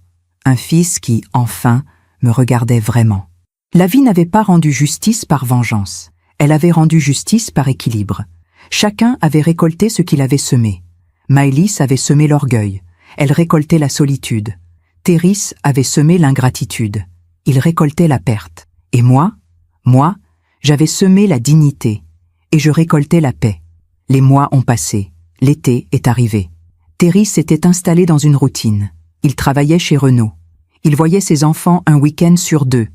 Un fils qui, enfin, me regardait vraiment. La vie n'avait pas rendu justice par vengeance. Elle avait rendu justice par équilibre. Chacun avait récolté ce qu'il avait semé. Maëlys avait semé l'orgueil. Elle récoltait la solitude. Thérèse avait semé l'ingratitude. Il récoltait la perte. Et moi, j'avais semé la dignité. Et je récoltais la paix. Les mois ont passé. L'été est arrivé. Thérèse s'était installée dans une routine. Il travaillait chez Renault. Il voyait ses enfants un week-end sur 2.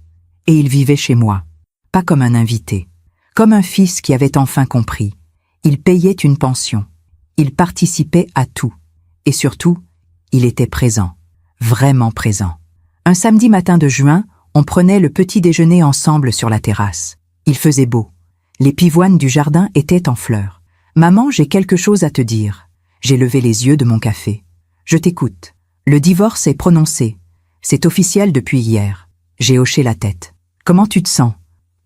Et il vivait chez moi. Pas comme un invité. Comme un fils qui avait enfin compris. Il payait une pension. Il participait à tout. Et surtout, il était présent. Vraiment présent. Un samedi matin de juin, on prenait le petit déjeuner ensemble sur la terrasse. Il faisait beau. Les pivoines du jardin étaient en fleurs. « Maman, j'ai quelque chose à te dire. » J'ai levé les yeux de mon café. « Je t'écoute. Le divorce est prononcé. C'est officiel depuis hier. » J'ai hoché la tête. « Comment tu te sens ?»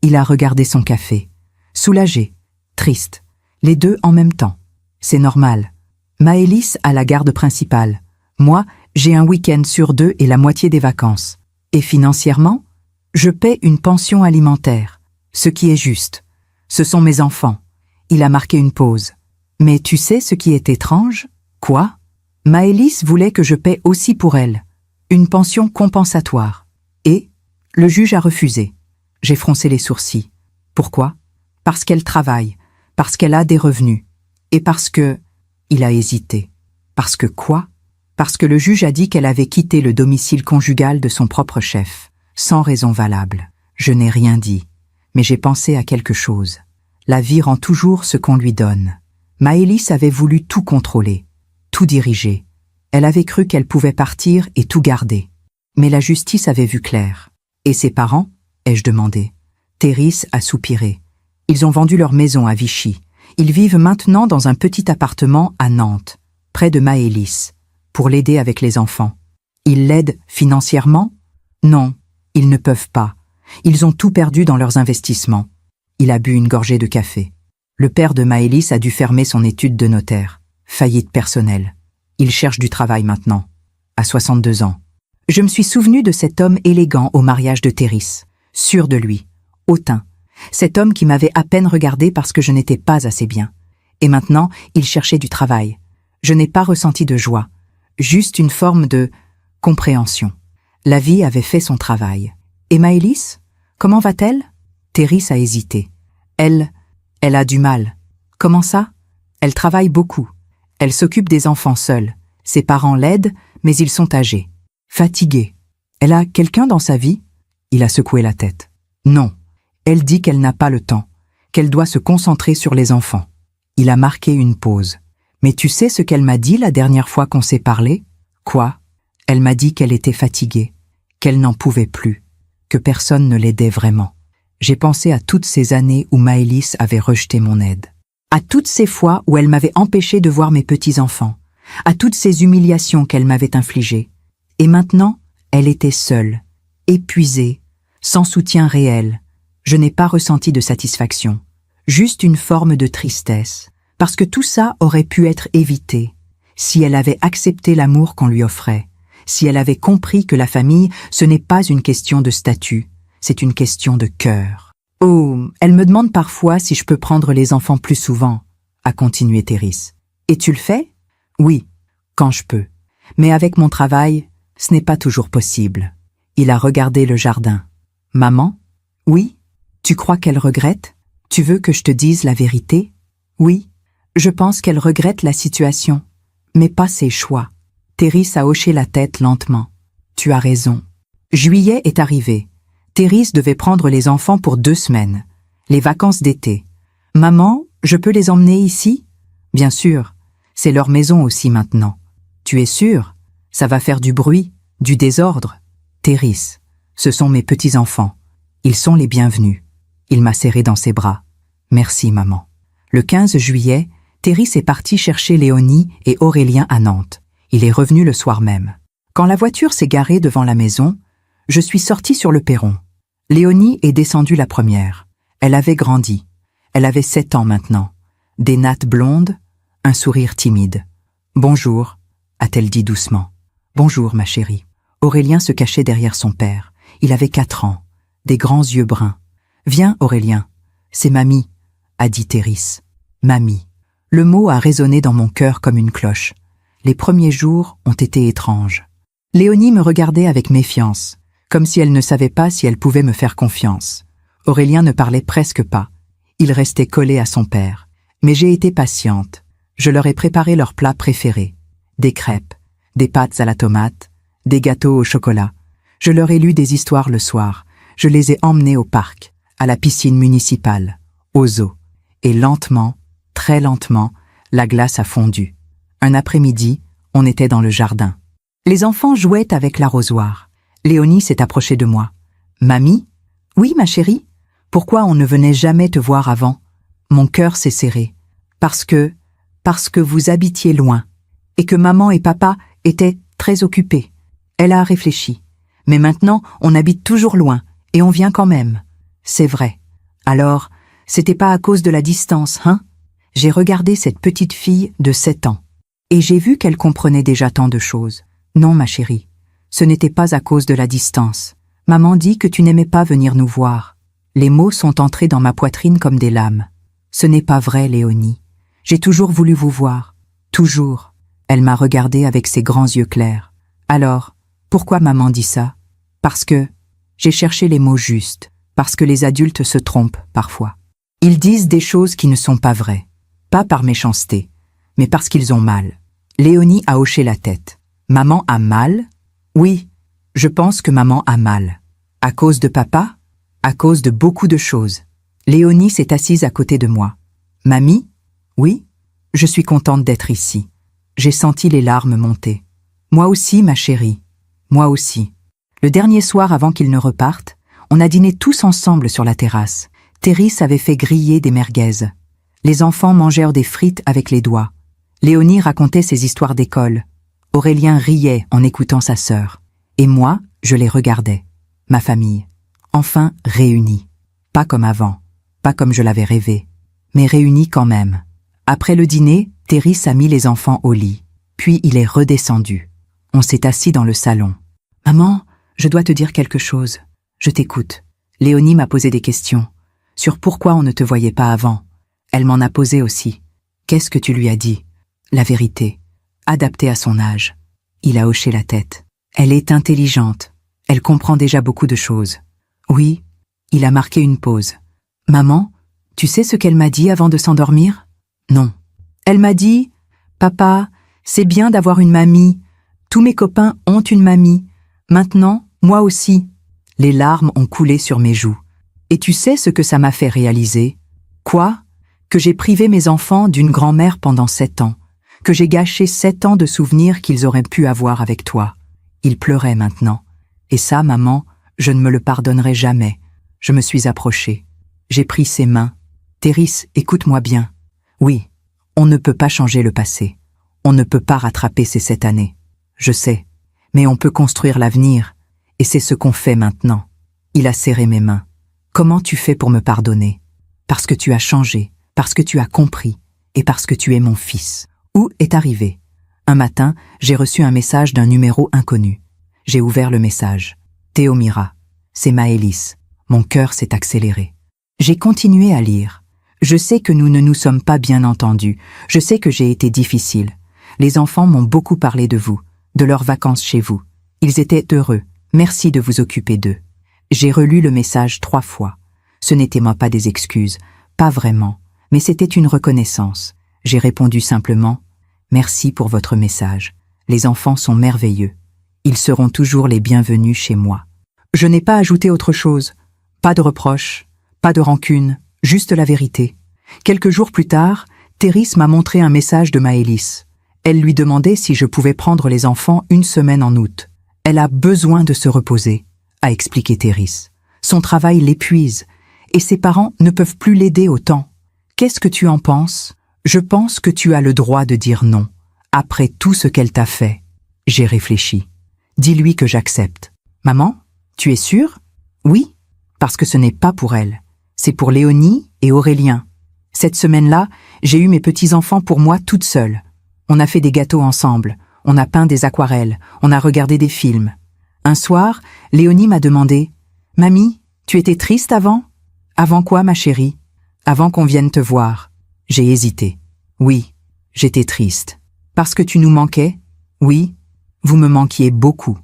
Il a regardé son café. Soulagé, triste, les deux en même temps. C'est normal. Maëlys a la garde principale. Moi, j'ai un week-end sur 2 et la moitié des vacances. Et financièrement, je paie une pension alimentaire. Ce qui est juste. Ce sont mes enfants. Il a marqué une pause. Mais tu sais ce qui est étrange? Quoi? Maëlys voulait que je paie aussi pour elle. Une pension compensatoire. Et le juge a refusé. J'ai froncé les sourcils. Pourquoi? Parce qu'elle travaille, parce qu'elle a des revenus. Et parce que... Il a hésité. Parce que quoi? Parce que le juge a dit qu'elle avait quitté le domicile conjugal de son propre chef, sans raison valable. Je n'ai rien dit, mais j'ai pensé à quelque chose. La vie rend toujours ce qu'on lui donne. Maëlys avait voulu tout contrôler, tout diriger. Elle avait cru qu'elle pouvait partir et tout garder. Mais la justice avait vu clair. Et ses parents? Ai-je demandé. Thérèse a soupiré. Ils ont vendu leur maison à Vichy. Ils vivent maintenant dans un petit appartement à Nantes, près de Maëlys, pour l'aider avec les enfants. Ils l'aident financièrement? Non, ils ne peuvent pas. Ils ont tout perdu dans leurs investissements. Il a bu une gorgée de café. Le père de Maëlys a dû fermer son étude de notaire. Faillite personnelle. Il cherche du travail maintenant, à 62 ans. Je me suis souvenu de cet homme élégant au mariage de Thérèse, sûr de lui, hautain. Cet homme qui m'avait à peine regardé parce que je n'étais pas assez bien. Et maintenant, il cherchait du travail. Je n'ai pas ressenti de joie, juste une forme de compréhension. La vie avait fait son travail. Et Maëlys? Comment va-t-elle? Thérèse a hésité. Elle a du mal. Comment ça? Elle travaille beaucoup. Elle s'occupe des enfants seule. Ses parents l'aident, mais ils sont âgés. Fatigués. Elle a quelqu'un dans sa vie? Il a secoué la tête. Non. Elle dit qu'elle n'a pas le temps, qu'elle doit se concentrer sur les enfants. Il a marqué une pause. Mais tu sais ce qu'elle m'a dit la dernière fois qu'on s'est parlé? Quoi? Elle m'a dit qu'elle était fatiguée, qu'elle n'en pouvait plus, que personne ne l'aidait vraiment. J'ai pensé à toutes ces années où Maëlys avait rejeté mon aide. À toutes ces fois où elle m'avait empêché de voir mes petits-enfants. À toutes ces humiliations qu'elle m'avait infligées. Et maintenant, elle était seule, épuisée, sans soutien réel. Je n'ai pas ressenti de satisfaction, juste une forme de tristesse, parce que tout ça aurait pu être évité si elle avait accepté l'amour qu'on lui offrait, si elle avait compris que la famille, ce n'est pas une question de statut, c'est une question de cœur. Oh, elle me demande parfois si je peux prendre les enfants plus souvent, a continué Thérèse. Et tu le fais? Oui, quand je peux. Mais avec mon travail, ce n'est pas toujours possible. Il a regardé le jardin. Maman? Oui? Tu crois qu'elle regrette? Tu veux que je te dise la vérité? Oui, je pense qu'elle regrette la situation, mais pas ses choix. Thérèse a hoché la tête lentement. Tu as raison. Juillet est arrivé. Thérèse devait prendre les enfants pour 2 semaines. Les vacances d'été. Maman, je peux les emmener ici? Bien sûr. C'est leur maison aussi maintenant. Tu es sûre? Ça va faire du bruit, du désordre. Thérèse, ce sont mes petits-enfants. Ils sont les bienvenus. Il m'a serré dans ses bras. Merci, maman. Le 15 juillet, Thérèse est partie chercher Léonie et Aurélien à Nantes. Il est revenu le soir même. Quand la voiture s'est garée devant la maison, je suis sortie sur le perron. Léonie est descendue la première. Elle avait grandi. Elle avait 7 ans maintenant. Des nattes blondes, un sourire timide. « Bonjour », a-t-elle dit doucement. « Bonjour, ma chérie. » Aurélien se cachait derrière son père. Il avait 4 ans, des grands yeux bruns. « Viens, Aurélien. C'est mamie », a dit Thérèse. « Mamie ». Le mot a résonné dans mon cœur comme une cloche. Les premiers jours ont été étranges. Léonie me regardait avec méfiance, comme si elle ne savait pas si elle pouvait me faire confiance. Aurélien ne parlait presque pas. Il restait collé à son père. Mais j'ai été patiente. Je leur ai préparé leurs plats préférés. Des crêpes, des pâtes à la tomate, des gâteaux au chocolat. Je leur ai lu des histoires le soir. Je les ai emmenés au parc, à la piscine municipale, au zoo. Et lentement, très lentement, la glace a fondu. Un après-midi, on était dans le jardin. Les enfants jouaient avec l'arrosoir. Léonie s'est approchée de moi. « Mamie? »« Oui, ma chérie. Pourquoi on ne venait jamais te voir avant ?» Mon cœur s'est serré. Parce que vous habitiez loin. Et que maman et papa étaient très occupés. Elle a réfléchi. Mais maintenant, on habite toujours loin, et on vient quand même. C'est vrai. Alors, c'était pas à cause de la distance, hein? J'ai regardé cette petite fille de 7 ans. Et j'ai vu qu'elle comprenait déjà tant de choses. Non, ma chérie, ce n'était pas à cause de la distance. Maman dit que tu n'aimais pas venir nous voir. Les mots sont entrés dans ma poitrine comme des lames. Ce n'est pas vrai, Léonie. J'ai toujours voulu vous voir. Toujours. Elle m'a regardée avec ses grands yeux clairs. Alors, pourquoi maman dit ça? Parce que j'ai cherché les mots justes. Parce que les adultes se trompent parfois. Ils disent des choses qui ne sont pas vraies. Pas par méchanceté, mais parce qu'ils ont mal. Léonie a hoché la tête. Maman a mal? Oui, je pense que maman a mal. À cause de papa? À cause de beaucoup de choses. Léonie s'est assise à côté de moi. Mamie? Oui, je suis contente d'être ici. J'ai senti les larmes monter. Moi aussi, ma chérie. Moi aussi. Le dernier soir avant qu'ils ne repartent, on a dîné tous ensemble sur la terrasse. Thérèse avait fait griller des merguez. Les enfants mangèrent des frites avec les doigts. Léonie racontait ses histoires d'école. Aurélien riait en écoutant sa sœur. Et moi, je les regardais. Ma famille. Enfin réunie. Pas comme avant. Pas comme je l'avais rêvé. Mais réunie quand même. Après le dîner, Thérèse a mis les enfants au lit. Puis il est redescendu. On s'est assis dans le salon. « Maman, je dois te dire quelque chose. Je t'écoute. » Léonie m'a posé des questions. Sur pourquoi on ne te voyait pas avant. Elle m'en a posé aussi. Qu'est-ce que tu lui as dit? La vérité. Adaptée à son âge. Il a hoché la tête. Elle est intelligente. Elle comprend déjà beaucoup de choses. Oui, il a marqué une pause. Maman, tu sais ce qu'elle m'a dit avant de s'endormir? Non. Elle m'a dit, papa, c'est bien d'avoir une mamie. Tous mes copains ont une mamie. Maintenant, moi aussi. Les larmes ont coulé sur mes joues. Et tu sais ce que ça m'a fait réaliser? Quoi? Que j'ai privé mes enfants d'une grand-mère pendant 7 ans. Que j'ai gâché 7 ans de souvenirs qu'ils auraient pu avoir avec toi. Il pleurait maintenant. Et ça, maman, je ne me le pardonnerai jamais. Je me suis approchée. J'ai pris ses mains. Thérèse, écoute-moi bien. Oui, on ne peut pas changer le passé. On ne peut pas rattraper ces 7 années. Je sais. Mais on peut construire l'avenir. Et c'est ce qu'on fait maintenant. Il a serré mes mains. Comment tu fais pour me pardonner? Parce que tu as changé, parce que tu as compris, et parce que tu es mon fils. Où est arrivé? Un matin, j'ai reçu un message d'un numéro inconnu. J'ai ouvert le message. Théomira, c'est Maëlys. Mon cœur s'est accéléré. J'ai continué à lire. Je sais que nous ne nous sommes pas bien entendus. Je sais que j'ai été difficile. Les enfants m'ont beaucoup parlé de vous, de leurs vacances chez vous. Ils étaient heureux. Merci de vous occuper d'eux. J'ai relu le message 3 fois. Ce n'était moi pas des excuses, pas vraiment, mais c'était une reconnaissance. J'ai répondu simplement « Merci pour votre message. Les enfants sont merveilleux. Ils seront toujours les bienvenus chez moi. » Je n'ai pas ajouté autre chose. Pas de reproches, pas de rancune, juste la vérité. Quelques jours plus tard, Théris m'a montré un message de Maëlys. Elle lui demandait si je pouvais prendre les enfants une semaine en août. Elle a besoin de se reposer, a expliqué Théris. Son travail l'épuise, et ses parents ne peuvent plus l'aider autant. Qu'est-ce que tu en penses? Je pense que tu as le droit de dire non, après tout ce qu'elle t'a fait. J'ai réfléchi. Dis-lui que j'accepte. Maman, tu es sûre? Oui, parce que ce n'est pas pour elle. C'est pour Léonie et Aurélien. Cette semaine-là, j'ai eu mes petits-enfants pour moi toute seule. On a fait des gâteaux ensemble, on a peint des aquarelles, on a regardé des films. Un soir, Léonie m'a demandé « Mamie, tu étais triste avant ?»« Avant quoi, ma chérie ?»« Avant qu'on vienne te voir. » J'ai hésité. « Oui, j'étais triste. »« Parce que tu nous manquais ?»« Oui, vous me manquiez beaucoup. »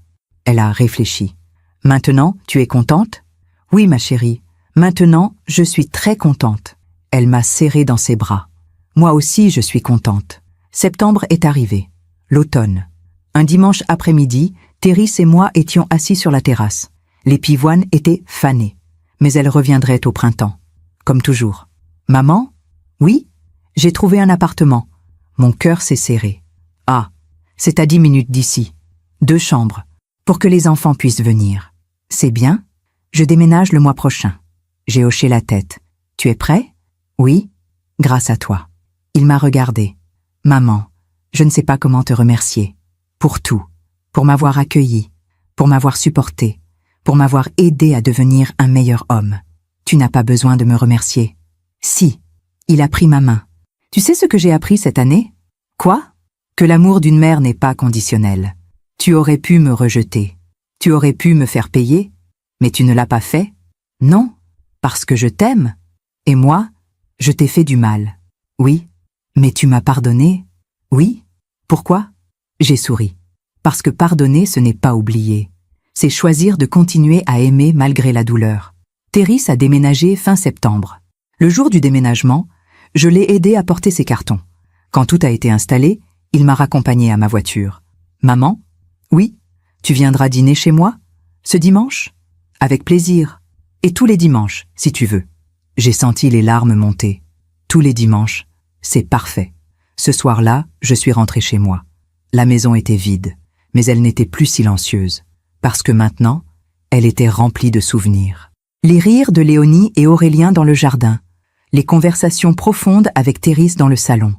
Elle a réfléchi. « Maintenant, tu es contente ?»« Oui, ma chérie. Maintenant, je suis très contente. » Elle m'a serrée dans ses bras. Moi aussi, je suis contente. Septembre est arrivé. L'automne. Un dimanche après-midi, Théris et moi étions assis sur la terrasse. Les pivoines étaient fanées. Mais elles reviendraient au printemps. Comme toujours. Maman? Oui? J'ai trouvé un appartement. Mon cœur s'est serré. Ah, c'est à 10 minutes d'ici. 2 chambres. Pour que les enfants puissent venir. C'est bien? Je déménage le mois prochain. J'ai hoché la tête. Tu es prêt? Oui, grâce à toi. Il m'a regardé. Maman, je ne sais pas comment te remercier. Pour tout. Pour m'avoir accueilli. Pour m'avoir supporté. Pour m'avoir aidé à devenir un meilleur homme. Tu n'as pas besoin de me remercier. Si. Il a pris ma main. Tu sais ce que j'ai appris cette année? Quoi? Que l'amour d'une mère n'est pas conditionnel. Tu aurais pu me rejeter. Tu aurais pu me faire payer. Mais tu ne l'as pas fait? Non. Parce que je t'aime. Et moi, je t'ai fait du mal. Oui. Mais tu m'as pardonné? Oui. Pourquoi? J'ai souri. Parce que pardonner, ce n'est pas oublier. C'est choisir de continuer à aimer malgré la douleur. Théris a déménagé fin septembre. Le jour du déménagement, je l'ai aidé à porter ses cartons. Quand tout a été installé, il m'a raccompagné à ma voiture. Maman? Oui. Tu viendras dîner chez moi? Ce dimanche? Avec plaisir. Et tous les dimanches, si tu veux. J'ai senti les larmes monter. Tous les dimanches, c'est parfait. Ce soir-là, je suis rentrée chez moi. La maison était vide, mais elle n'était plus silencieuse, parce que maintenant, elle était remplie de souvenirs. Les rires de Léonie et Aurélien dans le jardin, les conversations profondes avec Théris dans le salon,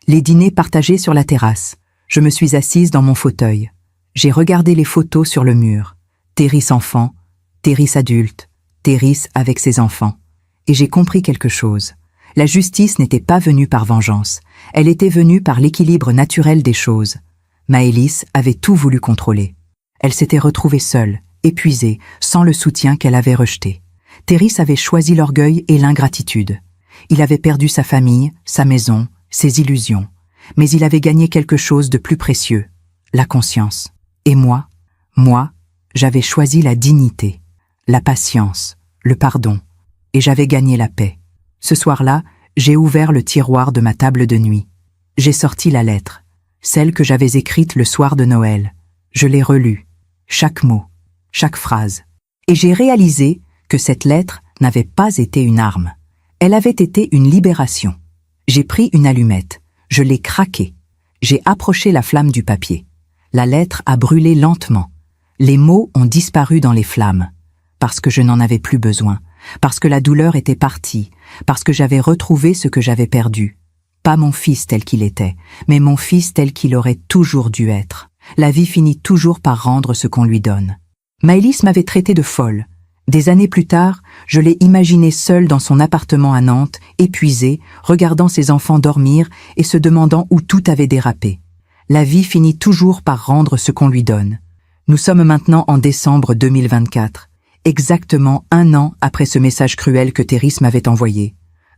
les dîners partagés sur la terrasse. Je me suis assise dans mon fauteuil. J'ai regardé les photos sur le mur. Théris enfant, Théris adulte, Théris avec ses enfants. Et j'ai compris quelque chose. La justice n'était pas venue par vengeance. Elle était venue par l'équilibre naturel des choses. Maëlys avait tout voulu contrôler. Elle s'était retrouvée seule, épuisée, sans le soutien qu'elle avait rejeté. Théris avait choisi l'orgueil et l'ingratitude. Il avait perdu sa famille, sa maison, ses illusions. Mais il avait gagné quelque chose de plus précieux, la conscience. Et moi, j'avais choisi la dignité, la patience, le pardon. Et j'avais gagné la paix. Ce soir-là, j'ai ouvert le tiroir de ma table de nuit. J'ai sorti la lettre, celle que j'avais écrite le soir de Noël. Je l'ai relue, chaque mot, chaque phrase. Et j'ai réalisé que cette lettre n'avait pas été une arme. Elle avait été une libération. J'ai pris une allumette, je l'ai craquée. J'ai approché la flamme du papier. La lettre a brûlé lentement. Les mots ont disparu dans les flammes. Parce que je n'en avais plus besoin. Parce que la douleur était partie, parce que j'avais retrouvé ce que j'avais perdu. Pas mon fils tel qu'il était, mais mon fils tel qu'il aurait toujours dû être. La vie finit toujours par rendre ce qu'on lui donne. Maëlys m'avait traité de folle. Des années plus tard, je l'ai imaginée seule dans son appartement à Nantes, épuisée, regardant ses enfants dormir et se demandant où tout avait dérapé. La vie finit toujours par rendre ce qu'on lui donne. Nous sommes maintenant en décembre 2024, exactement 1 an après ce message cruel que Thérisse m'avait envoyé.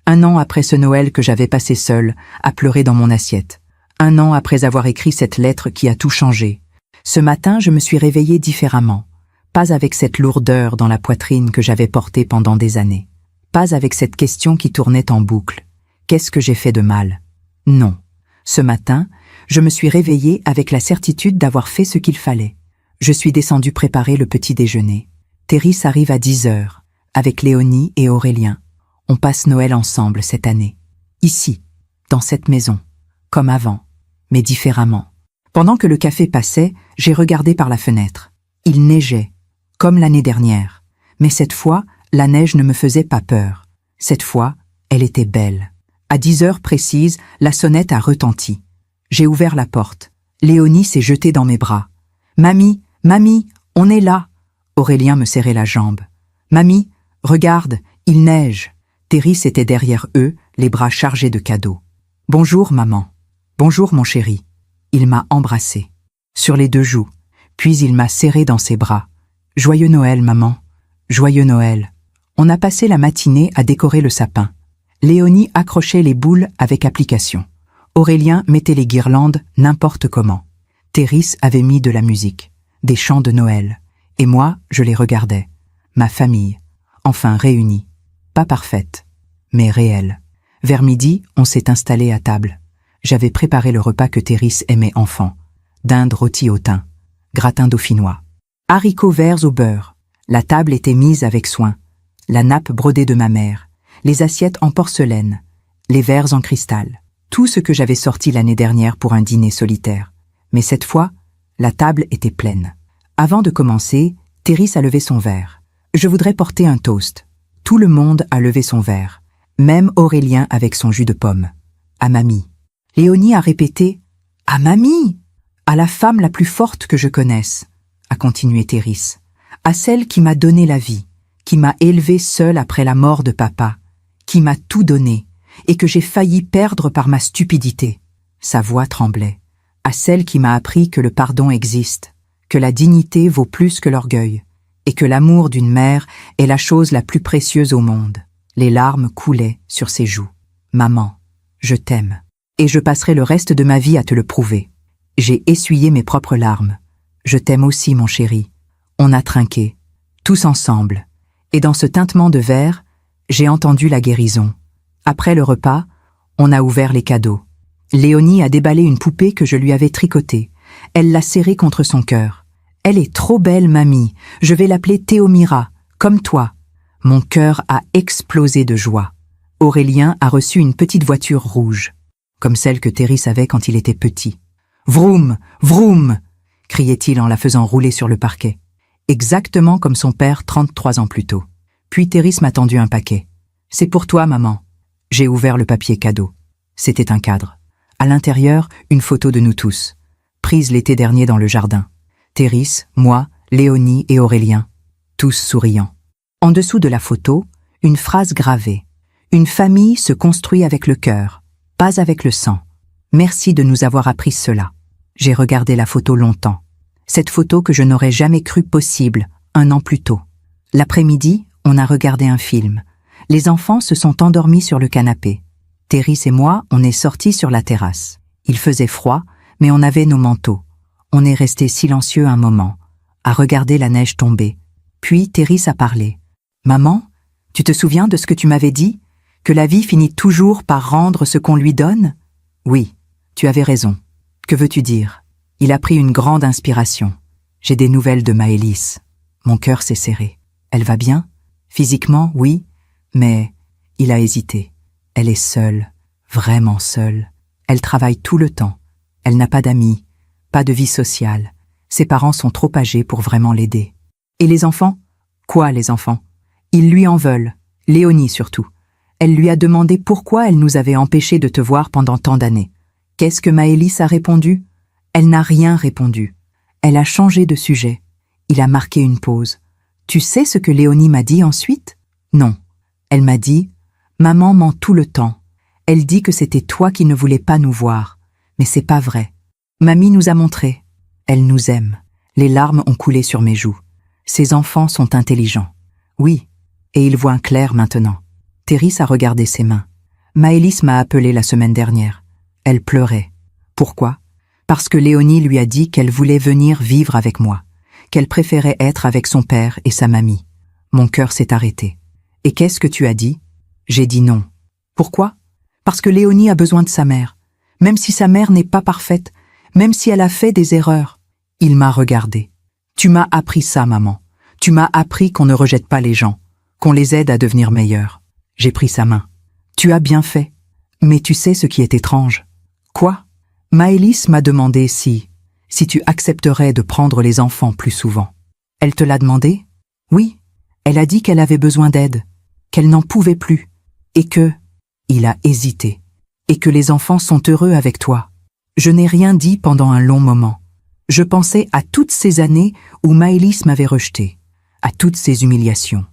1 an après ce Noël que j'avais passé seule, à pleurer dans mon assiette. 1 an après avoir écrit cette lettre qui a tout changé. Ce matin, je me suis réveillée différemment. Pas avec cette lourdeur dans la poitrine que j'avais portée pendant des années. Pas avec cette question qui tournait en boucle. Qu'est-ce que j'ai fait de mal? Non. Ce matin, je me suis réveillée avec la certitude d'avoir fait ce qu'il fallait. Je suis descendue préparer le petit déjeuner. Thérisse arrive à 10 heures, avec Léonie et Aurélien. On passe Noël ensemble cette année. Ici, dans cette maison, comme avant, mais différemment. Pendant que le café passait, j'ai regardé par la fenêtre. Il neigeait, comme l'année dernière. Mais cette fois, la neige ne me faisait pas peur. Cette fois, elle était belle. À 10 heures précises, la sonnette a retenti. J'ai ouvert la porte. Léonie s'est jetée dans mes bras. « Mamie, mamie, on est là !» Aurélien me serrait la jambe. « Mamie, regarde, il neige !» Thérisse était derrière eux, les bras chargés de cadeaux. « Bonjour, maman. Bonjour, mon chéri. » Il m'a embrassée, sur les 2 joues, puis il m'a serrée dans ses bras. « Joyeux Noël, maman. Joyeux Noël. » On a passé la matinée à décorer le sapin. Léonie accrochait les boules avec application. Aurélien mettait les guirlandes n'importe comment. Thérisse avait mis de la musique, des chants de Noël. Et moi, je les regardais. Ma famille, enfin réunie. Pas parfaite, mais réelle. Vers midi, on s'est installé à table. J'avais préparé le repas que Thérisse aimait enfant. Dinde rôtie au thym, gratin dauphinois, haricots verts au beurre. La table était mise avec soin. La nappe brodée de ma mère, les assiettes en porcelaine, les verres en cristal. Tout ce que j'avais sorti l'année dernière pour un dîner solitaire. Mais cette fois, la table était pleine. Avant de commencer, Thérisse a levé son verre. Je voudrais porter un toast. Tout le monde a levé son verre. Même Aurélien avec son jus de pomme. À mamie. Léonie a répété « À mamie !» À la femme la plus forte que je connaisse, a continué Thérisse. À celle qui m'a donné la vie, qui m'a élevée seule après la mort de papa, qui m'a tout donné et que j'ai failli perdre par ma stupidité. Sa voix tremblait. À celle qui m'a appris que le pardon existe, que la dignité vaut plus que l'orgueil, et que l'amour d'une mère est la chose la plus précieuse au monde. Les larmes coulaient sur ses joues. Maman, je t'aime, et je passerai le reste de ma vie à te le prouver. J'ai essuyé mes propres larmes. Je t'aime aussi, mon chéri. On a trinqué, tous ensemble, et dans ce tintement de verre, j'ai entendu la guérison. Après le repas, on a ouvert les cadeaux. Léonie a déballé une poupée que je lui avais tricotée. Elle l'a serrée contre son cœur. Elle est trop belle, mamie. Je vais l'appeler Théomira, comme toi. Mon cœur a explosé de joie. Aurélien a reçu une petite voiture rouge, comme celle que Thérisse avait quand il était petit. Vroom, vroom, criait-il en la faisant rouler sur le parquet. Exactement comme son père 33 ans plus tôt. Puis Thérisse m'a tendu un paquet. C'est pour toi, maman. J'ai ouvert le papier cadeau. C'était un cadre. À l'intérieur, une photo de nous tous, prise l'été dernier dans le jardin. Thérisse, moi, Léonie et Aurélien, tous souriants. En dessous de la photo, une phrase gravée. Une famille se construit avec le cœur, pas avec le sang. Merci de nous avoir appris cela. J'ai regardé la photo longtemps. Cette photo que je n'aurais jamais cru possible 1 an plus tôt. L'après-midi, on a regardé un film. Les enfants se sont endormis sur le canapé. Thérisse et moi, on est sortis sur la terrasse. Il faisait froid, mais on avait nos manteaux. On est restés silencieux un moment, à regarder la neige tomber. Puis Thérisse a parlé. « Maman, tu te souviens de ce que tu m'avais dit? Que la vie finit toujours par rendre ce qu'on lui donne? » Oui, tu avais raison. Que veux-tu dire? Il a pris une grande inspiration. J'ai des nouvelles de Maëlys. Mon cœur s'est serré. Elle va bien? Physiquement, oui, mais il a hésité. Elle est seule, vraiment seule. Elle travaille tout le temps. Elle n'a pas d'amis, pas de vie sociale. Ses parents sont trop âgés pour vraiment l'aider. Et les enfants? Quoi, les enfants? Ils lui en veulent, Léonie surtout. Elle lui a demandé pourquoi elle nous avait empêchés de te voir pendant tant d'années. Qu'est-ce que Maëlys a répondu? Elle n'a rien répondu. Elle a changé de sujet. Il a marqué une pause. Tu sais ce que Léonie m'a dit ensuite? Non. Elle m'a dit, maman ment tout le temps. Elle dit que c'était toi qui ne voulais pas nous voir. Mais c'est pas vrai. Mamie nous a montré. Elle nous aime. Les larmes ont coulé sur mes joues. Ces enfants sont intelligents. Oui. Et ils voient clair maintenant. Théris a regardé ses mains. Maëlys m'a appelé la semaine dernière. Elle pleurait. Pourquoi? Parce que Léonie lui a dit qu'elle voulait venir vivre avec moi, qu'elle préférait être avec son père et sa mamie. Mon cœur s'est arrêté. Et qu'est-ce que tu as dit? J'ai dit non. Pourquoi? Parce que Léonie a besoin de sa mère. Même si sa mère n'est pas parfaite, même si elle a fait des erreurs. Il m'a regardé. Tu m'as appris ça, maman. Tu m'as appris qu'on ne rejette pas les gens, qu'on les aide à devenir meilleurs. J'ai pris sa main. Tu as bien fait. Mais tu sais ce qui est étrange. Quoi? Maëlys m'a demandé si tu accepterais de prendre les enfants plus souvent. Elle te l'a demandé? Oui. Elle a dit qu'elle avait besoin d'aide, qu'elle n'en pouvait plus, et que... Il a hésité. Et que les enfants sont heureux avec toi. Je n'ai rien dit pendant un long moment. Je pensais à toutes ces années où Maëlys m'avait rejeté, à toutes ces humiliations,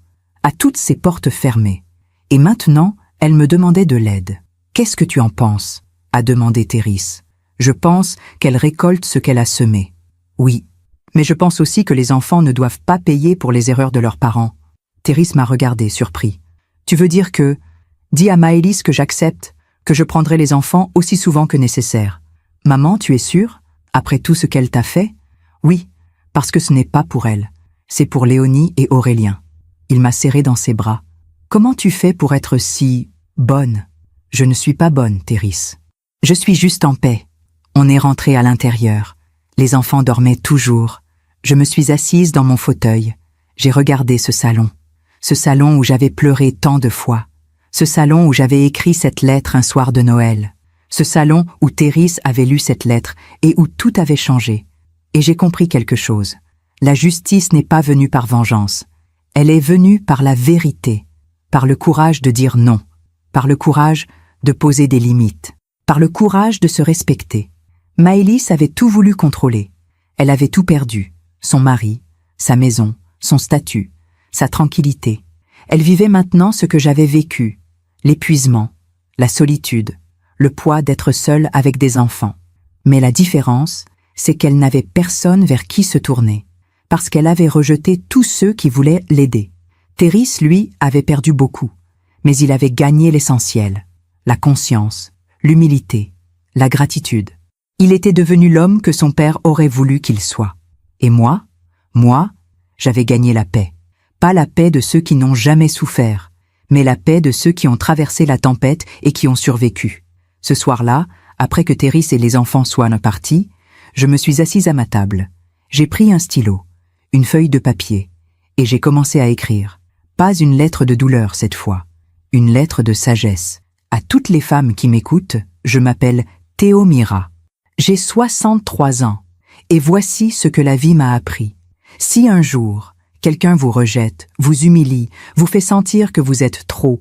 à toutes ces portes fermées. Et maintenant, elle me demandait de l'aide. Qu'est-ce que tu en penses? A demandé Théris. Je pense qu'elle récolte ce qu'elle a semé. Oui, mais je pense aussi que les enfants ne doivent pas payer pour les erreurs de leurs parents. Théris m'a regardé, surpris. Tu veux dire que... Dis à Maëlys que j'accepte, que je prendrai les enfants aussi souvent que nécessaire. Maman, tu es sûre? Après tout ce qu'elle t'a fait? Oui, parce que ce n'est pas pour elle. C'est pour Léonie et Aurélien. Il m'a serré dans ses bras. Comment tu fais pour être si... bonne? Je ne suis pas bonne, Théris. Je suis juste en paix. On est rentré à l'intérieur. Les enfants dormaient toujours. Je me suis assise dans mon fauteuil. J'ai regardé ce salon où j'avais pleuré tant de fois. Ce salon où j'avais écrit cette lettre un soir de Noël. Ce salon où Théris avait lu cette lettre et où tout avait changé. Et j'ai compris quelque chose. La justice n'est pas venue par vengeance. Elle est venue par la vérité, par le courage de dire non, par le courage de poser des limites, par le courage de se respecter. Maëlys avait tout voulu contrôler. Elle avait tout perdu. Son mari, sa maison, son statut, sa tranquillité. Elle vivait maintenant ce que j'avais vécu. L'épuisement, la solitude, le poids d'être seule avec des enfants. Mais la différence, c'est qu'elle n'avait personne vers qui se tourner, parce qu'elle avait rejeté tous ceux qui voulaient l'aider. Théris, lui, avait perdu beaucoup, mais il avait gagné l'essentiel, la conscience, l'humilité, la gratitude. Il était devenu l'homme que son père aurait voulu qu'il soit. Et moi, j'avais gagné la paix. Pas la paix de ceux qui n'ont jamais souffert, mais la paix de ceux qui ont traversé la tempête et qui ont survécu. Ce soir-là, après que Théris et les enfants soient partis, je me suis assise à ma table. J'ai pris un stylo, une feuille de papier, et j'ai commencé à écrire. Pas une lettre de douleur cette fois, une lettre de sagesse. À toutes les femmes qui m'écoutent, je m'appelle Théomira. J'ai 63 ans, et voici ce que la vie m'a appris. Si un jour, quelqu'un vous rejette, vous humilie, vous fait sentir que vous êtes trop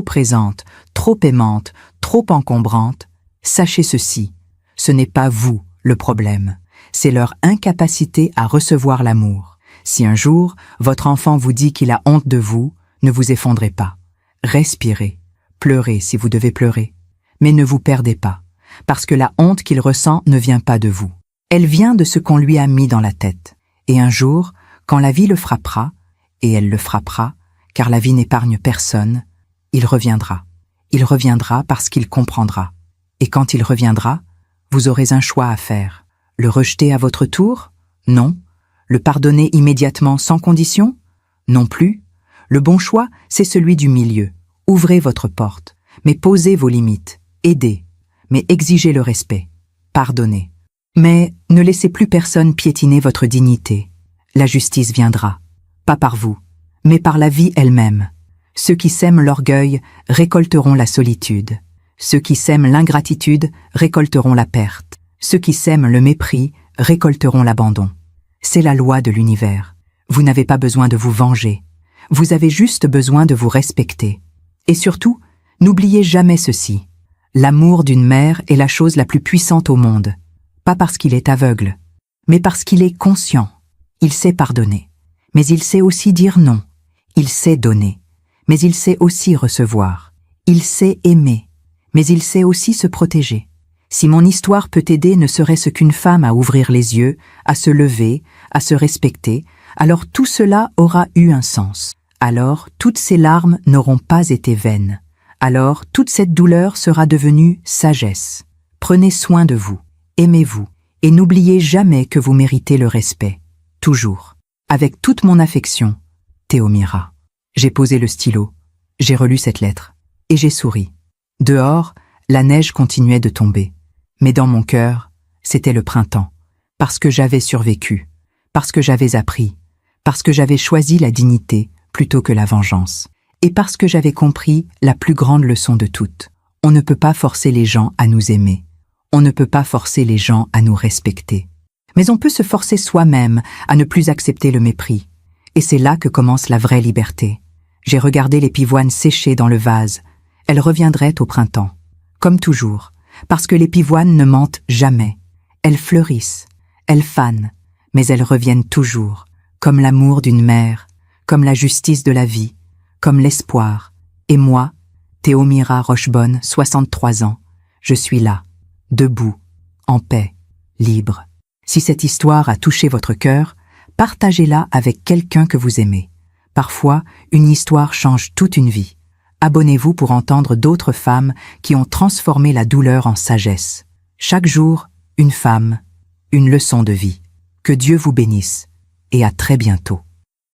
présente, trop aimante, trop encombrante, sachez ceci, ce n'est pas vous le problème, c'est leur incapacité à recevoir l'amour. Si un jour, votre enfant vous dit qu'il a honte de vous, ne vous effondrez pas. Respirez, pleurez si vous devez pleurer, mais ne vous perdez pas, parce que la honte qu'il ressent ne vient pas de vous. Elle vient de ce qu'on lui a mis dans la tête. Et un jour, quand la vie le frappera, et elle le frappera, car la vie n'épargne personne, il reviendra. Il reviendra parce qu'il comprendra. Et quand il reviendra, vous aurez un choix à faire. Le rejeter à votre tour? Non. Le pardonner immédiatement sans condition? Non plus. Le bon choix, c'est celui du milieu. Ouvrez votre porte, mais posez vos limites. Aidez, mais exigez le respect. Pardonnez. Mais ne laissez plus personne piétiner votre dignité. La justice viendra, pas par vous, mais par la vie elle-même. Ceux qui sèment l'orgueil récolteront la solitude. Ceux qui sèment l'ingratitude récolteront la perte. Ceux qui sèment le mépris récolteront l'abandon. C'est la loi de l'univers. Vous n'avez pas besoin de vous venger. Vous avez juste besoin de vous respecter. Et surtout, n'oubliez jamais ceci. L'amour d'une mère est la chose la plus puissante au monde. Pas parce qu'il est aveugle, mais parce qu'il est conscient. Il sait pardonner. Mais il sait aussi dire non. Il sait donner. Mais il sait aussi recevoir. Il sait aimer. Mais il sait aussi se protéger. Si mon histoire peut aider ne serait-ce qu'une femme à ouvrir les yeux, à se lever, à se respecter, alors tout cela aura eu un sens. Alors toutes ces larmes n'auront pas été vaines. Alors toute cette douleur sera devenue sagesse. Prenez soin de vous, aimez-vous, et n'oubliez jamais que vous méritez le respect. Toujours. Avec toute mon affection, Théomira. J'ai posé le stylo, j'ai relu cette lettre, et j'ai souri. Dehors, la neige continuait de tomber. Mais dans mon cœur, c'était le printemps, parce que j'avais survécu, parce que j'avais appris, parce que j'avais choisi la dignité plutôt que la vengeance, et parce que j'avais compris la plus grande leçon de toutes. On ne peut pas forcer les gens à nous aimer, on ne peut pas forcer les gens à nous respecter. Mais on peut se forcer soi-même à ne plus accepter le mépris, et c'est là que commence la vraie liberté. J'ai regardé les pivoines sécher dans le vase, elles reviendraient au printemps, comme toujours. Parce que les pivoines ne mentent jamais. Elles fleurissent, elles fanent, mais elles reviennent toujours, comme l'amour d'une mère, comme la justice de la vie, comme l'espoir. Et moi, Théomira Rochebonne, 63 ans, je suis là, debout, en paix, libre. Si cette histoire a touché votre cœur, partagez-la avec quelqu'un que vous aimez. Parfois, une histoire change toute une vie. Abonnez-vous pour entendre d'autres femmes qui ont transformé la douleur en sagesse. Chaque jour, une femme, une leçon de vie. Que Dieu vous bénisse et à très bientôt.